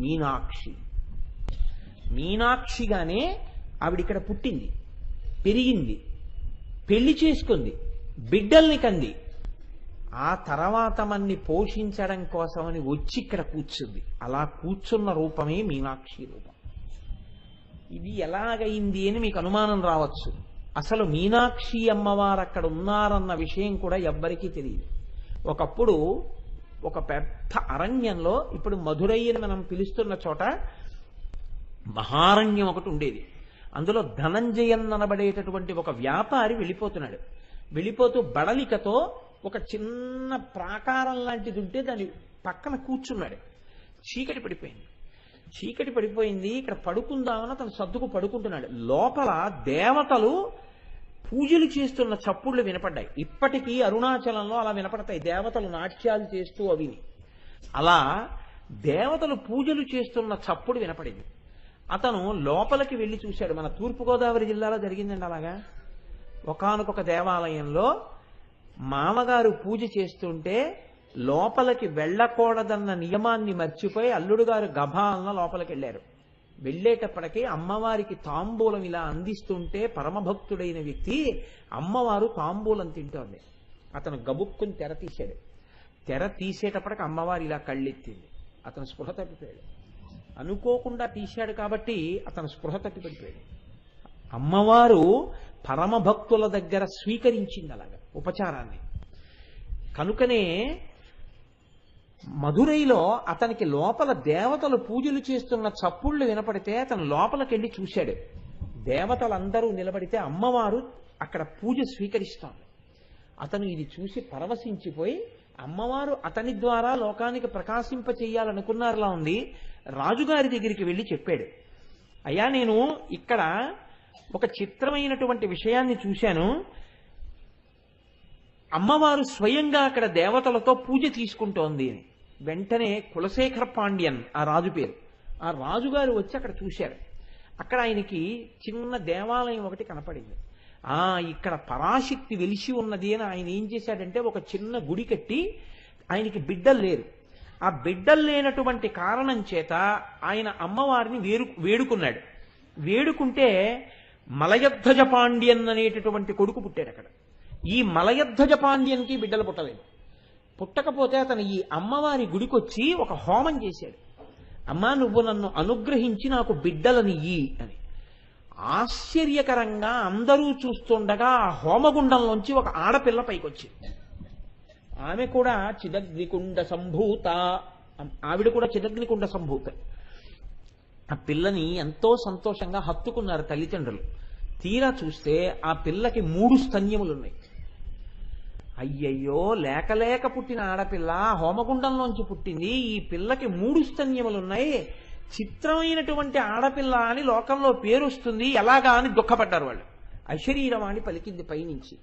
మీనాక్షి. మీనాక్షిగానే ఆవిడిక్కడ పుట్టింది, పెరిగింది, పెళ్లి చేసుకుంది, బిడ్డల్ని కంది. ఆ తర్వాత మన్ని పోషించడం కోసమని వచ్చి ఇక్కడ కూర్చుంది. అలా కూర్చున్న రూపమే మీనాక్షి రూపం. ఇది ఎలాగైంది అని మీకు అనుమానం రావచ్చు. అసలు మీనాక్షి అమ్మవారు అక్కడ ఉన్నారన్న విషయం కూడా ఎవ్వరికీ తెలియదు. ఒకప్పుడు ఒక పెద్ద అరణ్యంలో, ఇప్పుడు మధురై అని మనం పిలుస్తున్న చోట మహారణ్యం ఒకటి ఉండేది. అందులో ధనంజయన్ అనబడేటటువంటి ఒక వ్యాపారి వెళ్ళిపోతున్నాడు. వెళ్ళిపోతూ బడలికతో ఒక చిన్న ప్రాకారం లాంటిది ఉంటే దాని పక్కన కూర్చున్నాడు. చీకటి పడిపోయింది. చీకటి పడిపోయింది, ఇక్కడ పడుకుందామని అతను సర్దుకు పడుకుంటున్నాడు. లోపల దేవతలు పూజలు చేస్తున్న చప్పుళ్ళు వినపడ్డాయి. ఇప్పటికీ అరుణాచలంలో అలా వినపడతాయి, దేవతలు నాట్యాలు చేస్తూ అవిని. అలా దేవతలు పూజలు చేస్తున్న చప్పుడు వినపడింది. అతను లోపలికి వెళ్ళి చూశాడు. మన తూర్పుగోదావరి జిల్లాలో జరిగిందండి అలాగా. ఒకానొక దేవాలయంలో మామగారు పూజ చేస్తుంటే లోపలికి వెళ్ళకూడదన్న నియమాన్ని మర్చిపోయి అల్లుడు గారు గభాలన లోపలికి వెళ్ళారు. వెళ్ళేటప్పటికీ అమ్మవారికి తాంబూలం ఇలా అందిస్తుంటే పరమభక్తుడైన వ్యక్తి అమ్మవారు తాంబూలం తింటోంది. అతను గబుక్కుని తెర తీశాడు. తెర తీసేటప్పటికి అమ్మవారు ఇలా కళ్ళెత్తింది. అతను స్పృహ తప్పిపోయాడు. అనుకోకుండా తీశాడు కాబట్టి అతను స్పృహ తప్పిపడిపోయాడు. అమ్మవారు పరమభక్తుల దగ్గర స్వీకరించింది అలాగా ఉపచారాన్ని. కనుకనే మధురైలో అతనికి లోపల దేవతలు పూజలు చేస్తున్న చప్పుళ్ళు వినపడితే అతను లోపలికి వెళ్ళి చూశాడు. దేవతలందరూ నిలబడితే అమ్మవారు అక్కడ పూజ స్వీకరిస్తోంది. అతను ఇది చూసి పరవశించిపోయి అమ్మవారు అతని ద్వారా లోకానికి ప్రకాశింప చెయ్యాలనుకున్నారులా ఉంది. రాజుగారి దగ్గరికి వెళ్ళి చెప్పాడు, అయ్యా నేను ఇక్కడ ఒక చిత్రమైనటువంటి విషయాన్ని చూశాను. అమ్మవారు స్వయంగా అక్కడ దేవతలతో పూజ తీసుకుంటోంది అని. వెంటనే కులశేఖర పాండ్యన్ ఆ రాజు పేరు. ఆ రాజుగారు వచ్చి అక్కడ చూశారు. అక్కడ ఆయనకి చిన్న దేవాలయం ఒకటి కనపడింది. ఇక్కడ పరాశక్తి వెలిసి ఉన్నది అని ఆయన ఏం చేశాడంటే ఒక చిన్న గుడి కట్టి, ఆయనకి బిడ్డలు లేరు. ఆ బిడ్డలు లేనటువంటి కారణం చేత ఆయన అమ్మవారిని వేడుకున్నాడు. వేడుకుంటే మలయధ్వజ పాండ్యన్ అనేటటువంటి కొడుకు పుట్టాడు అక్కడ. ఈ మలయధ్వజ పాండ్యన్కి బిడ్డలు పుట్టలేదు. పుట్టకపోతే అతను ఈ అమ్మవారి గుడికొచ్చి ఒక హోమం చేశాడు. అమ్మా నువ్వు నన్ను అనుగ్రహించి నాకు బిడ్డలనియ్యి అని. ఆశ్చర్యకరంగా అందరూ చూస్తుండగా ఆ హోమగుండంలోంచి ఒక ఆడపిల్ల పైకొచ్చింది. ఆమె కూడా చిదగ్నికుండ సంభూత. ఆవిడ కూడా చిదగ్నికుండ సంభూత. ఆ పిల్లని ఎంతో సంతోషంగా హత్తుకున్నారు తల్లిదండ్రులు. తీరా చూస్తే ఆ పిల్లకి 3 స్తన్యములున్నాయి. అయ్యయ్యో, లేక లేక పుట్టిన ఆడపిల్ల హోమగుండంలోంచి పుట్టింది, ఈ పిల్లకి 3 స్తన్యములున్నాయి, చిత్రమైనటువంటి ఆడపిల్ల అని లోకంలో పేరు వస్తుంది, ఎలాగా అని దుఃఖపడ్డారు వాళ్ళు. అశరీరవాణి పలికింది పైనుంచి,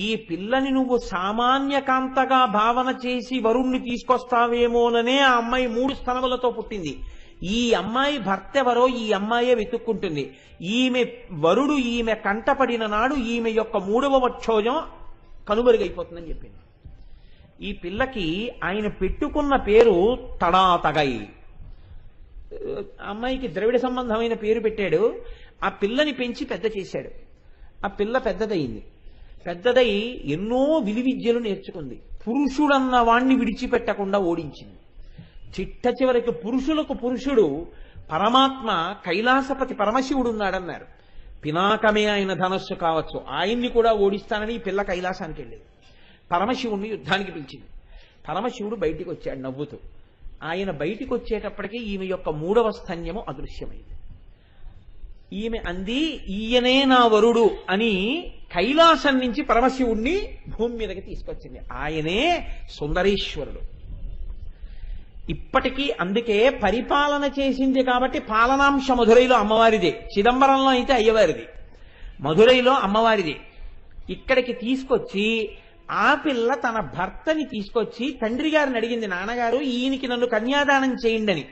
ఈ పిల్లని నువ్వు సామాన్య కాంతగా భావన చేసి వరుణ్ణి తీసుకొస్తావేమోననే ఆ అమ్మాయి 3 స్తనములతో పుట్టింది. ఈ అమ్మాయి భర్త ఎవరో ఈ అమ్మాయే వెతుక్కుంటుంది. ఈమె వరుడు ఈమె కంటపడిన నాడు ఈమె యొక్క 3వ వచ్చోజం కనుమరుగైపోతుందని చెప్పింది. ఈ పిల్లకి ఆయన పెట్టుకున్న పేరు తడాతగై. అమ్మాయికి ద్రవిడ సంబంధమైన పేరు పెట్టాడు. ఆ పిల్లని పెంచి పెద్ద చేశాడు. ఆ పిల్ల పెద్దదయింది. పెద్దదై ఎన్నో విలువిద్యలు నేర్చుకుంది. పురుషుడన్న వాణ్ణి విడిచిపెట్టకుండా ఓడించింది. చిట్ట చివరికి పురుషులకు పురుషుడు పరమాత్మ కైలాసపతి పరమశివుడు ఉన్నాడన్నారు. పినాకమే ఆయన ధనస్సు కావచ్చు, ఆయన్ని కూడా ఓడిస్తానని ఈ పిల్ల కైలాసానికి వెళ్ళింది. పరమశివుణ్ణి యుద్ధానికి పిలిచింది. పరమశివుడు బయటికి వచ్చాడు నవ్వుతూ. ఆయన బయటికి వచ్చేటప్పటికీ ఈమె యొక్క 3వ స్తన్యము అదృశ్యమైంది. ఈమె అంది, ఈయనే నా వరుడు అని కైలాసం నుంచి పరమశివుణ్ణి భూమి మీదకి తీసుకొచ్చింది. ఆయనే సుందరేశ్వరుడు. ఇప్పటికీ అందుకే పరిపాలన చేసింది కాబట్టి పాలనాంశ మధురైలో అమ్మవారిదే, చిదంబరంలో అయితే అయ్యవారిది, మధురైలో అమ్మవారిది. ఇక్కడికి తీసుకొచ్చి ఆ పిల్ల తన భర్తని తీసుకొచ్చి తండ్రి గారిని అడిగింది, నాన్నగారు ఈయనకి నన్ను కన్యాదానం చేయండి అని.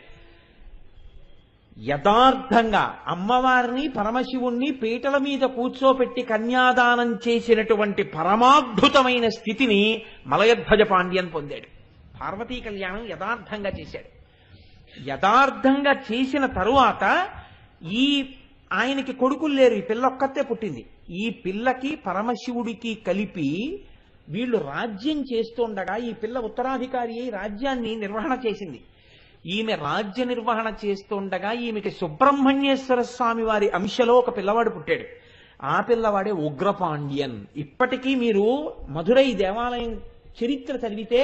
యథార్థంగా అమ్మవారిని పరమశివుణ్ణి పీటల మీద కూర్చోపెట్టి కన్యాదానం చేసినటువంటి పరమాద్భుతమైన స్థితిని మలయధ్వజ పాండ్యన్ పొందాడు. పార్వతీ కళ్యాణం యథార్థంగా చేశాడు. యథార్థంగా చేసిన తరువాత ఆయనకి కొడుకులు లేరు, ఈ పిల్ల ఒక్కతే పుట్టింది. ఈ పిల్లకి పరమశివుడికి కలిపి వీళ్ళు రాజ్యం చేస్తుండగా ఈ పిల్ల ఉత్తరాధికారి అయి రాజ్యాన్ని నిర్వహణ చేసింది. ఈమె రాజ్య నిర్వహణ చేస్తుండగా ఈమెకి సుబ్రహ్మణ్యేశ్వర స్వామి వారి అంశలో ఒక పిల్లవాడు పుట్టాడు. ఆ పిల్లవాడే ఉగ్రపాండ్యన్. ఇప్పటికీ మీరు మధురై దేవాలయం చరిత్ర చదివితే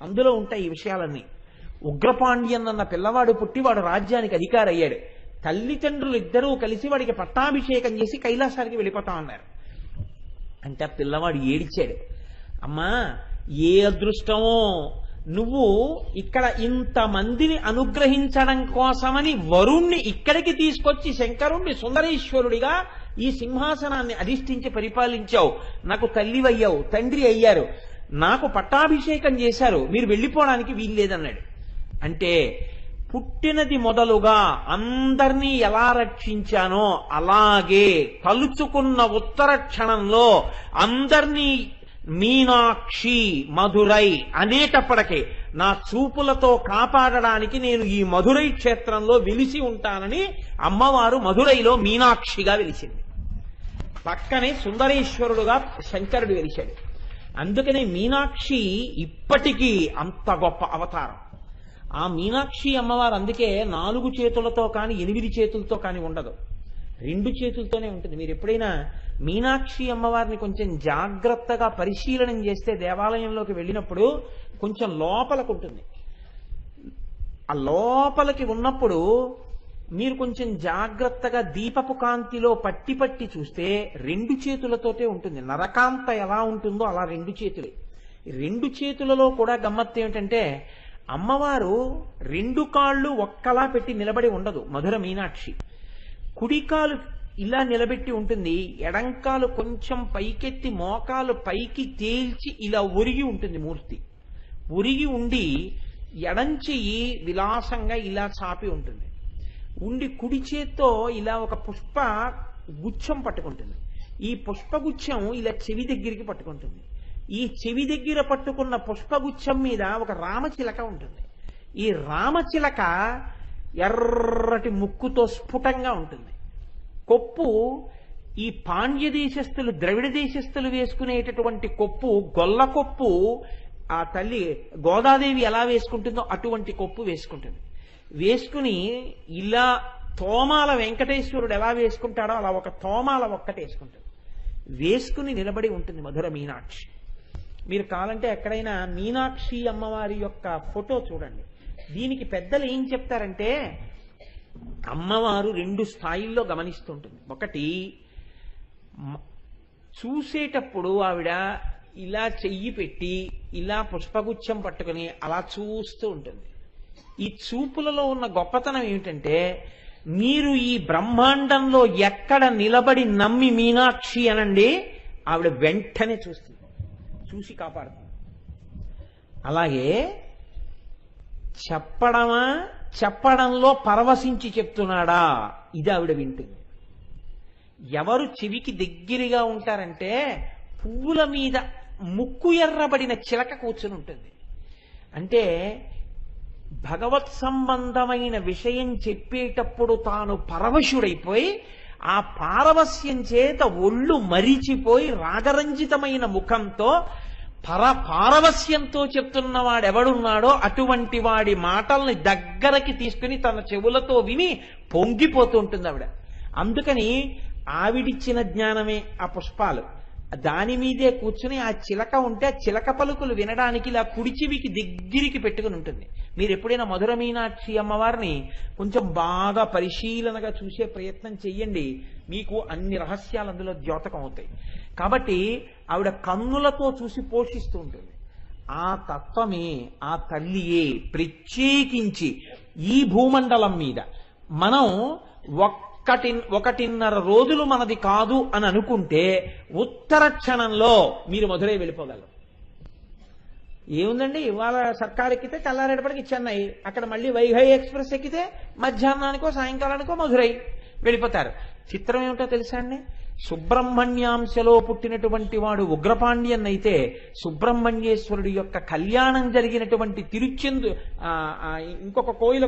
అందులో ఉంటాయి ఈ విషయాలన్నీ. ఉగ్రపాండ్యన్ అన్న పిల్లవాడు పుట్టి వాడు రాజ్యానికి అధికారి అయ్యాడు. తల్లిదండ్రులు ఇద్దరూ కలిసి వాడికి పట్టాభిషేకం చేసి కైలాసానికి వెళ్ళిపోతా ఉన్నారు. అంటే ఆ పిల్లవాడు ఏడిచాడు, అమ్మా ఏ అదృష్టమో, నువ్వు ఇక్కడ ఇంతమందిని అనుగ్రహించడం కోసమని వరుణ్ణి ఇక్కడికి తీసుకొచ్చి శంకరుణ్ణి సుందరేశ్వరుడిగా ఈ సింహాసనాన్ని అధిష్ఠించి పరిపాలించావు, నాకు తల్లివయ్యావు, తండ్రి అయ్యారు, నాకు పట్టాభిషేకం చేశారు, మీరు వెళ్ళిపోవడానికి వీల్లేదన్నాడు. అంటే పుట్టినది మొదలుగా అందర్నీ ఎలా రక్షించానో అలాగే తలుచుకున్న ఉత్తర క్షణంలో అందర్నీ మీనాక్షి మధురై అనేటప్పటికే నా చూపులతో కాపాడడానికి నేను ఈ మధురై క్షేత్రంలో వెలిసి ఉంటానని అమ్మవారు మధురైలో మీనాక్షిగా వెలిసింది. పక్కనే సుందరేశ్వరుడుగా శంకరుడు వెలిశాడు. అందుకనే మీనాక్షి ఇప్పటికీ అంత గొప్ప అవతారం. ఆ మీనాక్షి అమ్మవారు అందుకే 4 చేతులతో కానీ 8 చేతులతో కానీ ఉండదు, 2 చేతులతోనే ఉంటుంది. మీరు ఎప్పుడైనా మీనాక్షి అమ్మవారిని కొంచెం జాగ్రత్తగా పరిశీలనం చేస్తే దేవాలయంలోకి వెళ్ళినప్పుడు కొంచెం లోపలకు ఉంటుంది. ఆ లోపలికి ఉన్నప్పుడు మీరు కొంచెం జాగ్రత్తగా దీపపు కాంతిలో పట్టి పట్టి చూస్తే 2 చేతులతోటే ఉంటుంది. నరకాంత ఎలా ఉంటుందో అలా 2 చేతులే. 2 చేతులలో కూడా గమ్మత్తు ఏమిటంటే అమ్మవారు 2 కాళ్ళు ఒక్కలా పెట్టి నిలబడి ఉండదు. మధుర మీనాక్షి కుడికాలు ఇలా నిలబెట్టి ఉంటుంది, ఎడంకాలు కొంచెం పైకెత్తి మోకాలు పైకి తేల్చి ఇలా ఒరిగి ఉంటుంది మూర్తి. ఒరిగి ఉండి ఎడంచెయ్యి విలాసంగా ఇలా చాపి ఉంటుంది. ఉండి కుడి చేత్తో ఇలా ఒక పుష్ప గుచ్చం పట్టుకుంటుంది. ఈ పుష్పగుచ్చం ఇలా చెవి దగ్గరికి పట్టుకుంటుంది. ఈ చెవి దగ్గర పట్టుకున్న పుష్పగుచ్చం మీద ఒక రామచిలక ఉంటుంది. ఈ రామచిలక ఎర్రటి ముక్కుతో స్ఫుటంగా ఉంటుంది. కొప్పు ఈ పాండ్య దేశస్థులు ద్రవిడ దేశస్థులు వేసుకునేటటువంటి కొప్పు, గొల్ల కొప్పు ఆ తల్లి గోదాదేవి ఎలా వేసుకుంటుందో అటువంటి కొప్పు వేసుకుంటుంది. వేసుకుని ఇలా తోమాల వెంకటేశ్వరుడు ఎలా వేసుకుంటాడో అలా ఒక తోమాల ఒక్కటి వేసుకుంటుంది. వేసుకుని నిలబడి ఉంటుంది మధుర మీనాక్షి. మీరు కావాలంటే ఎక్కడైనా మీనాక్షి అమ్మవారి యొక్క ఫోటో చూడండి. దీనికి పెద్దలు ఏం చెప్తారంటే అమ్మవారు 2 స్థాయిల్లో గమనిస్తుంటుంది. ఒకటి, చూసేటప్పుడు ఆవిడ ఇలా చెయ్యి పెట్టి ఇలా పుష్పగుచ్చం పట్టుకుని అలా చూస్తూ ఉంటుంది. ఈ చూపులలో ఉన్న గొప్పతనం ఏమిటంటే మీరు ఈ బ్రహ్మాండంలో ఎక్కడ నిలబడి నమ్మి మీనాక్షి అనండి, ఆవిడ వెంటనే చూస్తుంది, చూసి కాపాడుతుంది. అలాగే చెప్పడంలో పరవశించి చెప్తున్నాడా, ఇది ఆవిడ వింటుంది. ఎవరు చెవికి దగ్గరగా ఉంటారంటే పువ్వుల మీద ముక్కు ఎర్రబడిన చిలక కూర్చుని ఉంటుంది. అంటే భగవత్ సంబంధమైన విషయం చెప్పేటప్పుడు తాను పరవశుడైపోయి ఆ పారవస్యం చేత ఒళ్ళు మరిచిపోయి రాగరంజితమైన ముఖంతో పారవస్యంతో చెప్తున్నవాడెవడున్నాడో అటువంటి వాడి మాటల్ని దగ్గరకి తీసుకుని తన చెవులతో విని పొంగిపోతూ ఉంటుంది ఆవిడ. అందుకని ఆవిడిచ్చిన జ్ఞానమే ఆ పుష్పాలు. దాని మీదే కూర్చుని ఆ చిలక ఉంటే ఆ చిలక పలుకులు వినడానికి ఇలా కుడి చెవికి దగ్గరికి పెట్టుకుని ఉంటుంది. మీరు ఎప్పుడైనా మధుర మీనాక్షి అమ్మవారిని కొంచెం బాగా పరిశీలనగా చూసే ప్రయత్నం చెయ్యండి, మీకు అన్ని రహస్యాలు అందులో ద్యోతకం అవుతాయి. కాబట్టి ఆవిడ కన్నులతో చూసి పోషిస్తూ ఉంటుంది. ఆ తత్వమే, ఆ తల్లియే ప్రత్యేకించి ఈ భూమండలం మీద మనం 1.5 రోజులు మనది కాదు అని అనుకుంటే ఉత్తర క్షణంలో మీరు మధురై వెళ్ళిపోగలరు. ఏముందండి, ఇవాళ సర్కార్ ఎక్కితే తెల్లారేపటికి చెన్నై, అక్కడ మళ్ళీ వైఘై ఎక్స్ప్రెస్ ఎక్కితే మధ్యాహ్నానికో సాయంకాలానికో మధురై వెళ్ళిపోతారు. చిత్రం ఏమిటో తెలుసా అండి, సుబ్రహ్మణ్యాంశలో పుట్టినటువంటి వాడు ఉగ్రపాండ్యన్ అయితే సుబ్రహ్మణ్యేశ్వరుడి యొక్క కళ్యాణం జరిగినటువంటి తిరుచెందు ఇంకొక కోవిల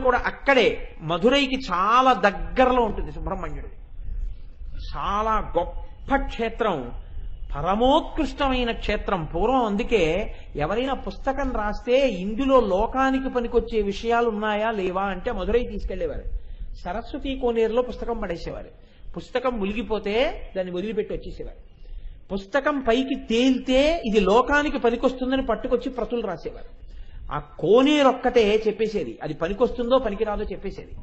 కూడా అక్కడే మధురైకి చాలా దగ్గరలో ఉంటుంది. సుబ్రహ్మణ్యుడు చాలా గొప్ప క్షేత్రం, పరమోత్కృష్టమైన క్షేత్రం. పూర్వం అందుకే ఎవరైనా పుస్తకం రాస్తే ఇందులో లోకానికి పనికొచ్చే విషయాలు ఉన్నాయా లేవా అంటే మధురై తీసుకెళ్లేవారు. సరస్వతి కోనేరులో పుస్తకం పడేసేవారు. పుస్తకం మునిగిపోతే దాన్ని వదిలిపెట్టి వచ్చేసేవారు. పుస్తకం పైకి తేలితే ఇది లోకానికి పనికొస్తుందని పట్టుకొచ్చి ప్రతులు రాసేవారు. ఆ కోనేరొక్కటే చెప్పేసేది, అది పనికొస్తుందో పనికిరాదో చెప్పేసేది.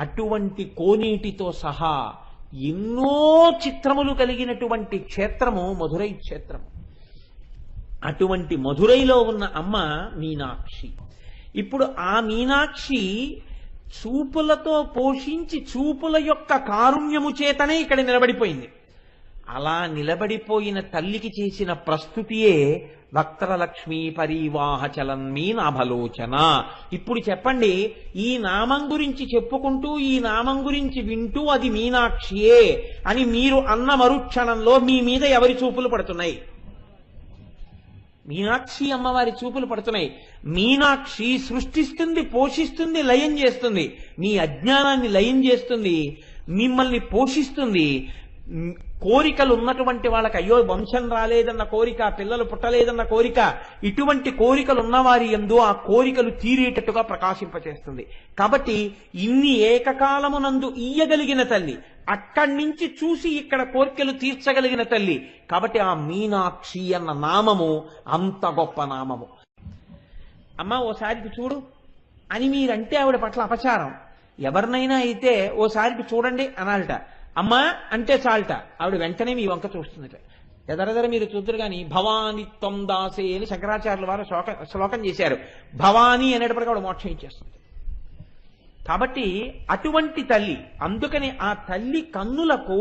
అటువంటి కోనేటితో సహా ఎన్నో చిత్రములు కలిగినటువంటి క్షేత్రము మధురై క్షేత్రము. అటువంటి మధురైలో ఉన్న అమ్మ మీనాక్షి. ఇప్పుడు ఆ మీనాక్షి చూపులతో పోషించి చూపుల యొక్క కారుణ్యము చేతనే ఇక్కడ నిలబడిపోయింది. అలా నిలబడిపోయిన తల్లికి చేసిన ప్రస్తుతియే వక్త్రలక్ష్మీ పరివాహ చలన్మీ నాభలోచన. ఇప్పుడు చెప్పండి, ఈ నామం గురించి చెప్పుకుంటూ ఈ నామం గురించి వింటూ అది మీనాక్షియే అని మీరు అన్న మరుక్షణంలో మీ మీద ఎవరి చూపులు పడుతున్నాయి? మీనాక్షి అమ్మవారి చూపులు పడుతున్నాయి. మీనాక్షి సృష్టిస్తుంది, పోషిస్తుంది, లయం చేస్తుంది. మీ అజ్ఞానాన్ని లయం చేస్తుంది, మిమ్మల్ని పోషిస్తుంది. కోరికలు ఉన్నటువంటి వాళ్ళకి అయ్యో వంశం రాలేదన్న కోరిక, పిల్లలు పుట్టలేదన్న కోరిక, ఇటువంటి కోరికలు ఉన్నవారి యందు ఆ కోరికలు తీరేటట్టుగా ప్రకాశింపచేస్తుంది. కాబట్టి ఇన్ని ఏకకాలమునందు ఇయ్యగలిగిన తల్లి, అక్కడి నుంచి చూసి ఇక్కడ కోరికలు తీర్చగలిగిన తల్లి. కాబట్టి ఆ మీనాక్షి అన్న నామము అంత గొప్ప నామము. అమ్మ ఓసారికి చూడు అని మీరంటే ఆవిడ పట్ల అపచారం. ఎవరినైనా అయితే ఓసారికి చూడండి అనాలట. అమ్మ అంటే చాలట, ఆవిడ వెంటనే మీ వంక చూస్తుందట. ఎదరెదర మీరు చూద్దరు కానీ భవాని త్వం దాసే అని శంకరాచార్యుల వారు శ్లోకం చేశారు. భవాని అనేటప్పటికీ ఆవిడ మోక్షం ఇచ్చేస్తుంది. కాబట్టి అటువంటి తల్లి, అందుకని ఆ తల్లి కన్నులకు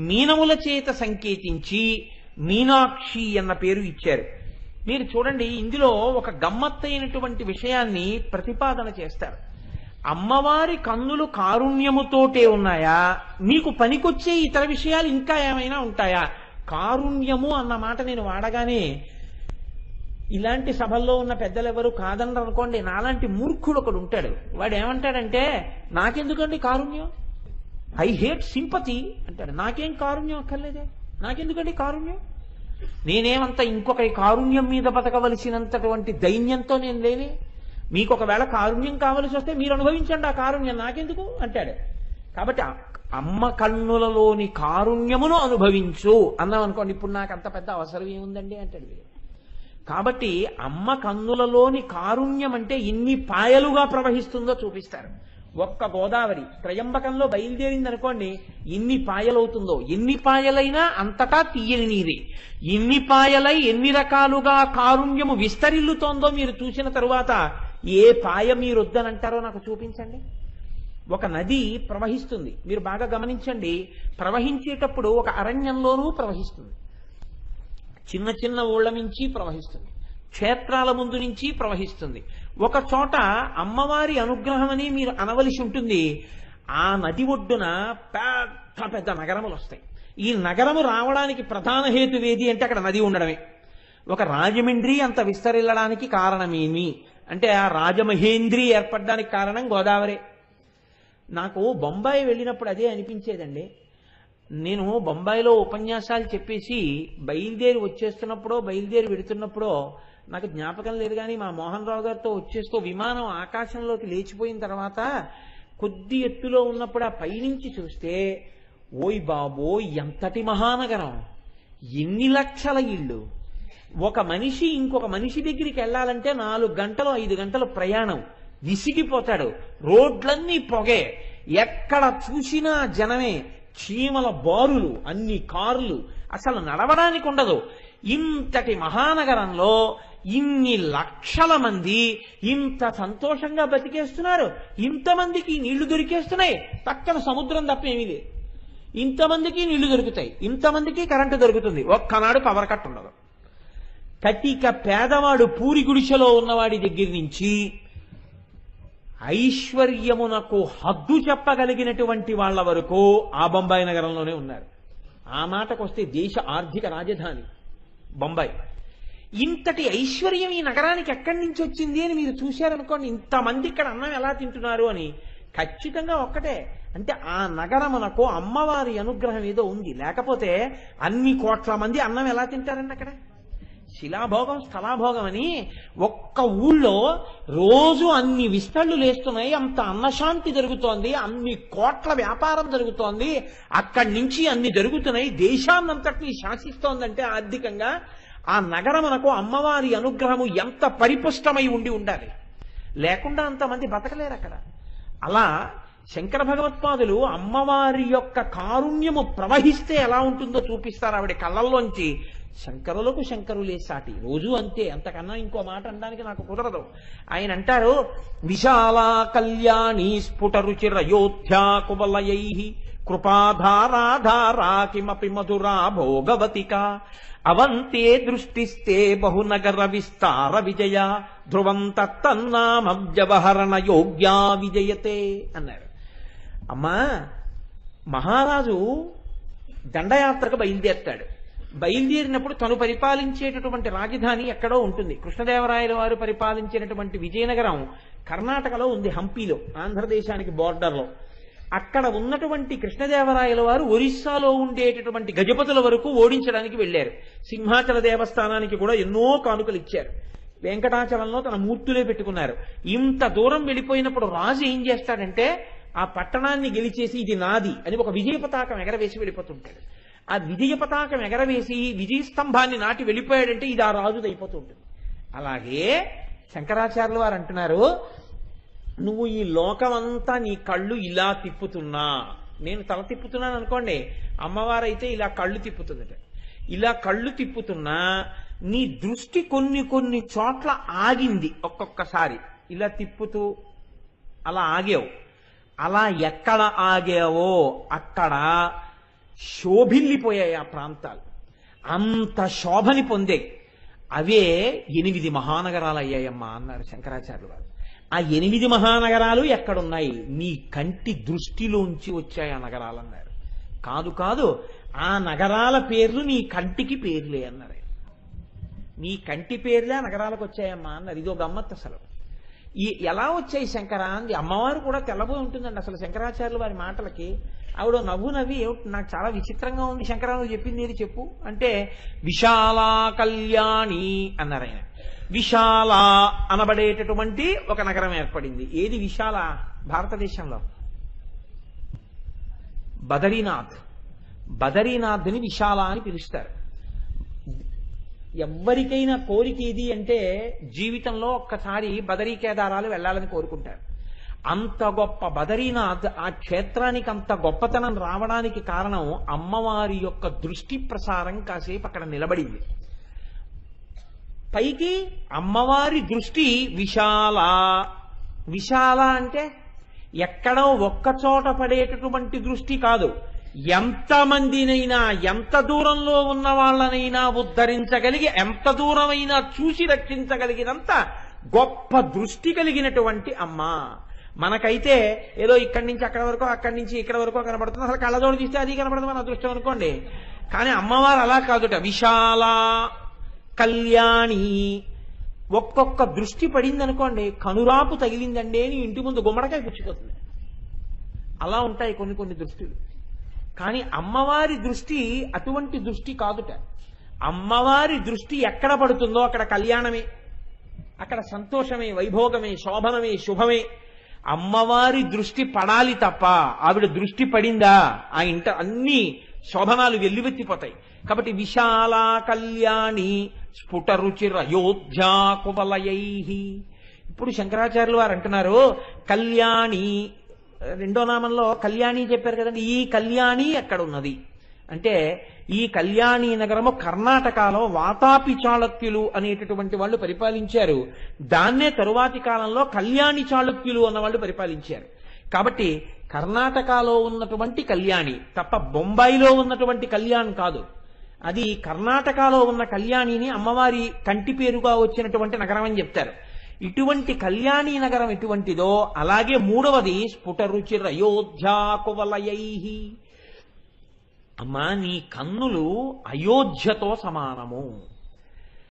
మీనముల చేత సంకేతించి మీనాక్షి అన్న పేరు ఇచ్చారు. మీరు చూడండి, ఇందులో ఒక గమ్మత్తైనటువంటి విషయాన్ని ప్రతిపాదన చేస్తారు. అమ్మవారి కన్నులు కారుణ్యముతోటే ఉన్నాయా, మీకు పనికొచ్చే ఇతర విషయాలు ఇంకా ఏమైనా ఉంటాయా? కారుణ్యము అన్న మాట నేను వాడగానే ఇలాంటి సభల్లో ఉన్న పెద్దలెవరు కాదనరు అనుకోండి. నాలాంటి మూర్ఖుడు ఒకడు ఉంటాడు. వాడు ఏమంటాడంటే, నాకెందుకండి కారుణ్యం, ఐ హేట్ సింపతి అంటాడు. నాకేం కారుణ్యం అక్కర్లేదే, నాకెందుకండి కారుణ్యం, నేనేమంతా ఇంకొకరి కారుణ్యం మీద బతకవలసినంతటువంటి దైన్యంతో నేను లేనే. మీకు ఒకవేళ కారుణ్యం కావలసి వస్తే మీరు అనుభవించండి ఆ కారుణ్యం, నాకెందుకు అంటాడు. కాబట్టి అమ్మ కన్నులలోని కారుణ్యమును అనుభవించు అన్నాం అనుకోండి, ఇప్పుడు నాకు అంత పెద్ద అవసరం ఏముందండి అంటాడు వీడు. కాబట్టి అమ్మ కన్నులలోని కారుణ్యం అంటే ఎన్ని పాయలుగా ప్రవహిస్తుందో చూపిస్తారు. ఒక్క గోదావరి త్రయంబకంలో బయలుదేరింది అనుకోండి, ఎన్ని పాయలవుతుందో. ఎన్ని పాయలైనా అంతటా తీయని నీరే. ఎన్ని పాయలై ఎన్ని రకాలుగా కారుణ్యము విస్తరిల్లుతోందో మీరు చూసిన తరువాత ఏ పాయ మీరు వద్దనంటారో నాకు చూపించండి. ఒక నది ప్రవహిస్తుంది, మీరు బాగా గమనించండి. ప్రవహించేటప్పుడు ఒక అరణ్యంలోనూ ప్రవహిస్తుంది, చిన్న చిన్న ఊళ్ళ నుంచి ప్రవహిస్తుంది, క్షేత్రాల ముందు నుంచి ప్రవహిస్తుంది. ఒక చోట అమ్మవారి అనుగ్రహం అని మీరు అనవలసి ఉంటుంది. ఆ నది ఒడ్డున పెద్ద పెద్ద నగరములు వస్తాయి. ఈ నగరము రావడానికి ప్రధాన హేతు ఏది అంటే అక్కడ నది ఉండడమే. ఒక రాజమండ్రి అంత విస్తరిల్లడానికి కారణమేమి అంటే ఆ రాజమహేంద్రి ఏర్పడడానికి కారణం గోదావరి. నాకు బొంబాయి వెళ్ళినప్పుడు అదే అనిపించేదండి. నేను బొంబాయిలో ఉపన్యాసాలు చెప్పేసి బయలుదేరి వచ్చేస్తున్నప్పుడో బయలుదేరి వెడుతున్నప్పుడో నాకు జ్ఞాపకం లేదు కానీ మా మోహన్ రావు గారితో వచ్చేస్తూ విమానం ఆకాశంలోకి లేచిపోయిన తర్వాత కొద్ది ఎత్తులో ఉన్నప్పుడు ఆ పైనుంచి చూస్తే, ఓయ్ బాబోయ్ ఎంతటి మహానగరం, ఎన్ని లక్షల ఇళ్ళు. ఒక మనిషి ఇంకొక మనిషి దగ్గరికి వెళ్ళాలంటే 4 గంటలు 5 గంటలు ప్రయాణం, విసిగిపోతాడు. రోడ్లన్నీ పొగే, ఎక్కడ చూసినా జనమే, చీమల బారులు, అన్ని కార్లు, అసలు నడవడానికి ఉండదు. ఇంతటి మహానగరంలో ఇన్ని లక్షల మంది ఇంత సంతోషంగా బతికేస్తున్నారు. ఇంతమందికి నీళ్లు దొరికేస్తున్నాయి, పక్కన సముద్రం తప్ప ఏమీ లేదు. ఇంతమందికి నీళ్లు దొరుకుతాయి, ఇంతమందికి కరెంటు దొరుకుతుంది. ఒక్కనాడు పవర్ కట్ ఉండదు. కటిక పేదవాడు పూరి గుడిసెలో ఉన్నవాడి దగ్గర నుంచి ఐశ్వర్యమునకు హద్దు చెప్పగలిగినటువంటి వాళ్ళ వరకు ఆ బొంబాయి నగరంలోనే ఉన్నారు. ఆ మాటకు వస్తే దేశ ఆర్థిక రాజధాని బొంబాయి. ఇంతటి ఐశ్వర్యం ఈ నగరానికి ఎక్కడి నుంచి వచ్చింది అని మీరు చూశారనుకోండి, ఇంతమంది ఇక్కడ అన్నం ఎలా తింటున్నారు అని. ఖచ్చితంగా ఒక్కటే, అంటే ఆ నగరమునకు అమ్మవారి అనుగ్రహం ఏదో ఉంది. లేకపోతే అన్ని కోట్ల మంది అన్నం ఎలా తింటారండి అక్కడ? శిలాభోగం స్థలాభోగం అని ఒక్క ఊళ్ళో రోజు అన్ని విస్తళ్ళు లేస్తున్నాయి, అంత అన్నశాంతి జరుగుతోంది, అన్ని కోట్ల వ్యాపారం జరుగుతోంది, అక్కడి నుంచి అన్ని జరుగుతున్నాయి, దేశాన్నంతటినీ శాసిస్తోందంటే ఆర్థికంగా ఆ నగరమునకు అమ్మవారి అనుగ్రహము ఎంత పరిపుష్టమై ఉండాలి. లేకుండా అంతమంది బతకలేరు అక్కడ. అలా శంకర భగవత్పాదులు అమ్మవారి యొక్క కారుణ్యము ప్రవహిస్తే ఎలా ఉంటుందో చూపిస్తారు. ఆవిడ కళ్ళల్లోంచి శంకరులకు శంకరులే సాటి, రోజు అంతే, అంతకన్నా ఇంకో మాట అనడానికి నాకు కుదరదు. ఆయన అంటారు, విశాలా కళ్యాణి స్ఫుటరుచిరయోధ్యా కువలయై కృపాధారాధారా కిమపి మధురా భోగవతిక అవంతే దృష్టిస్తే బహునగర విస్తార విజయ ధ్రువం తత్తన్నామవ్యవహరణ యోగ్యా విజయతే అన్నారు. అమ్మా, మహారాజు దండయాత్రకు బయలుదేరుతాడు. బయలుదేరినప్పుడు తను పరిపాలించేటటువంటి రాజధాని ఎక్కడో ఉంటుంది. కృష్ణదేవరాయల వారు పరిపాలించినటువంటి విజయనగరం కర్ణాటకలో ఉంది, హంపీలో, ఆంధ్రదేశానికి బోర్డర్లో. అక్కడ ఉన్నటువంటి కృష్ణదేవరాయల వారు ఒరిస్సాలో ఉండేటటువంటి గజపతుల వరకు ఓడించడానికి వెళ్ళారు. సింహాచల దేవస్థానానికి కూడా ఎన్నో కానుకలు ఇచ్చారు. వెంకటాచలంలో తన మూర్తులే పెట్టుకున్నారు. ఇంత దూరం వెళ్ళిపోయినప్పుడు రాజు ఏం చేస్తాడంటే ఆ పట్టణాన్ని గెలిచేసి ఇది నాది అని ఒక విజయ పతాకం ఎగరవేసి వెళ్ళిపోతుంటాడు. ఆ విజయ పతాకం ఎగరవేసి విజయ స్తంభాన్ని నాటి వెళ్ళిపోయాడంటే ఇది ఆ రాజుది అయిపోతుంటుంది. అలాగే శంకరాచార్యుల వారు అంటున్నారు, నువ్వు ఈ లోకమంతా నీ కళ్ళు ఇలా తిప్పుతున్నా, నేను తల తిప్పుతున్నాను అనుకోండి, అమ్మవారైతే ఇలా కళ్ళు తిప్పుతుందట. ఇలా కళ్ళు తిప్పుతున్నా నీ దృష్టి కొన్ని చోట్ల ఆగింది. ఒక్కొక్కసారి ఇలా తిప్పుతూ అలా ఆగావు. అలా ఎక్కడ ఆగావో అక్కడ శోభిల్లిపోయాయి ఆ ప్రాంతాలు, అంత శోభని పొందాయి. అవే 8 మహానగరాలు అయ్యాయమ్మా అన్నారు శంకరాచార్యులు వారు. ఆ 8 మహానగరాలు ఎక్కడున్నాయి? నీ కంటి దృష్టిలోంచి వచ్చాయి ఆ నగరాలు అన్నారు. కాదు, ఆ నగరాల పేర్లు నీ కంటికి పేర్లే అన్నారు. నీ కంటి పేర్లే ఆ నగరాలకు వచ్చాయమ్మా అన్నారు. ఇదో గమ్మత్తు. అసలు ఎలా వచ్చాయి శంకర అంది. అమ్మవారు కూడా తెల్లబోయి ఉంటుందండి అసలు శంకరాచార్యులు వారి మాటలకి. ఆవిడ నవ్వి నాకు చాలా విచిత్రంగా ఉంది శంకరాలు చెప్పింది ఏది చెప్పు అంటే, విశాలా కళ్యాణి అన్నారు ఆయన. విశాల అనబడేటటువంటి ఒక నగరం ఏర్పడింది. ఏది విశాల? భారతదేశంలో బదరీనాథ్ని విశాల అని పిలుస్తారు. ఎవ్వరికైనా కోరిక ఏది అంటే జీవితంలో ఒక్కసారి బదరీ కేదారాలు వెళ్ళాలని కోరుకుంటారు. అంత గొప్ప బదరీనాథ్, ఆ క్షేత్రానికి అంత గొప్పతనం రావడానికి కారణం అమ్మవారి యొక్క దృష్టి ప్రసారం కాసేపు అక్కడ నిలబడింది. పైకి అమ్మవారి దృష్టి విశాల అంటే ఎక్కడో ఒక్కచోట పడేటటువంటి దృష్టి కాదు. ఎంతమందినైనా, ఎంత దూరంలో ఉన్న వాళ్ళనైనా ఉద్ధరించగలిగి, ఎంత దూరమైనా చూసి రక్షించగలిగినంత గొప్ప దృష్టి కలిగినటువంటి అమ్మ. మనకైతే ఏదో ఇక్కడి నుంచి అక్కడ వరకు, అక్కడి నుంచి ఇక్కడ వరకు కనబడుతుంది. అసలు కళ్ళజోడు తీస్తే అది కనబడదు, మన అదృష్టం అనుకోండి. కానీ అమ్మవారు అలా కాదుట. విశాల కళ్యాణి. ఒక్కొక్క దృష్టి పడింది అనుకోండి, కనురాపు తగిలిందండి అని ఇంటి ముందు గుమ్మడికాయ పుచ్చిపోతుంది. అలా ఉంటాయి కొన్ని దృష్టిలు. కానీ అమ్మవారి దృష్టి అటువంటి దృష్టి కాదుట. అమ్మవారి దృష్టి ఎక్కడ పడుతుందో అక్కడ కళ్యాణమే, అక్కడ సంతోషమే, వైభోగమే, శోభనమే, శుభమే. అమ్మవారి దృష్టి పడాలి తప్ప ఆవిడ దృష్టి పడిందా ఆ ఇంట అన్ని శోభనాలు వెల్లువెత్తిపోతాయి. కాబట్టి విశాల కళ్యాణి స్ఫుటరుచిరయోధ్యా కువలయై. ఇప్పుడు శంకరాచార్యులు వారు అంటున్నారు, కళ్యాణి రెండో నామంలో కళ్యాణి చెప్పారు కదండి. ఈ కళ్యాణి ఎక్కడ ఉన్నది అంటే, ఈ కళ్యాణి నగరము కర్ణాటకలో వాతాపి చాళుక్యులు అనేటటువంటి వాళ్ళు పరిపాలించారు. దాన్నే తరువాతి కాలంలో కళ్యాణి చాళుక్యులు అన్న వాళ్ళు పరిపాలించారు. కాబట్టి కర్ణాటకలో ఉన్నటువంటి కళ్యాణి తప్ప బొంబాయిలో ఉన్నటువంటి కళ్యాణ్ కాదు. అది కర్ణాటకలో ఉన్న కళ్యాణిని అమ్మవారి కంటి పేరుగా వచ్చినటువంటి నగరం అని చెప్తారు. ఇటువంటి కళ్యాణి నగరం ఎటువంటిదో అలాగే మూడవది స్ఫుటరుచిరయోధ్యా కువలయై. అమ్మా, నీ కన్నులు అయోధ్యతో సమానము.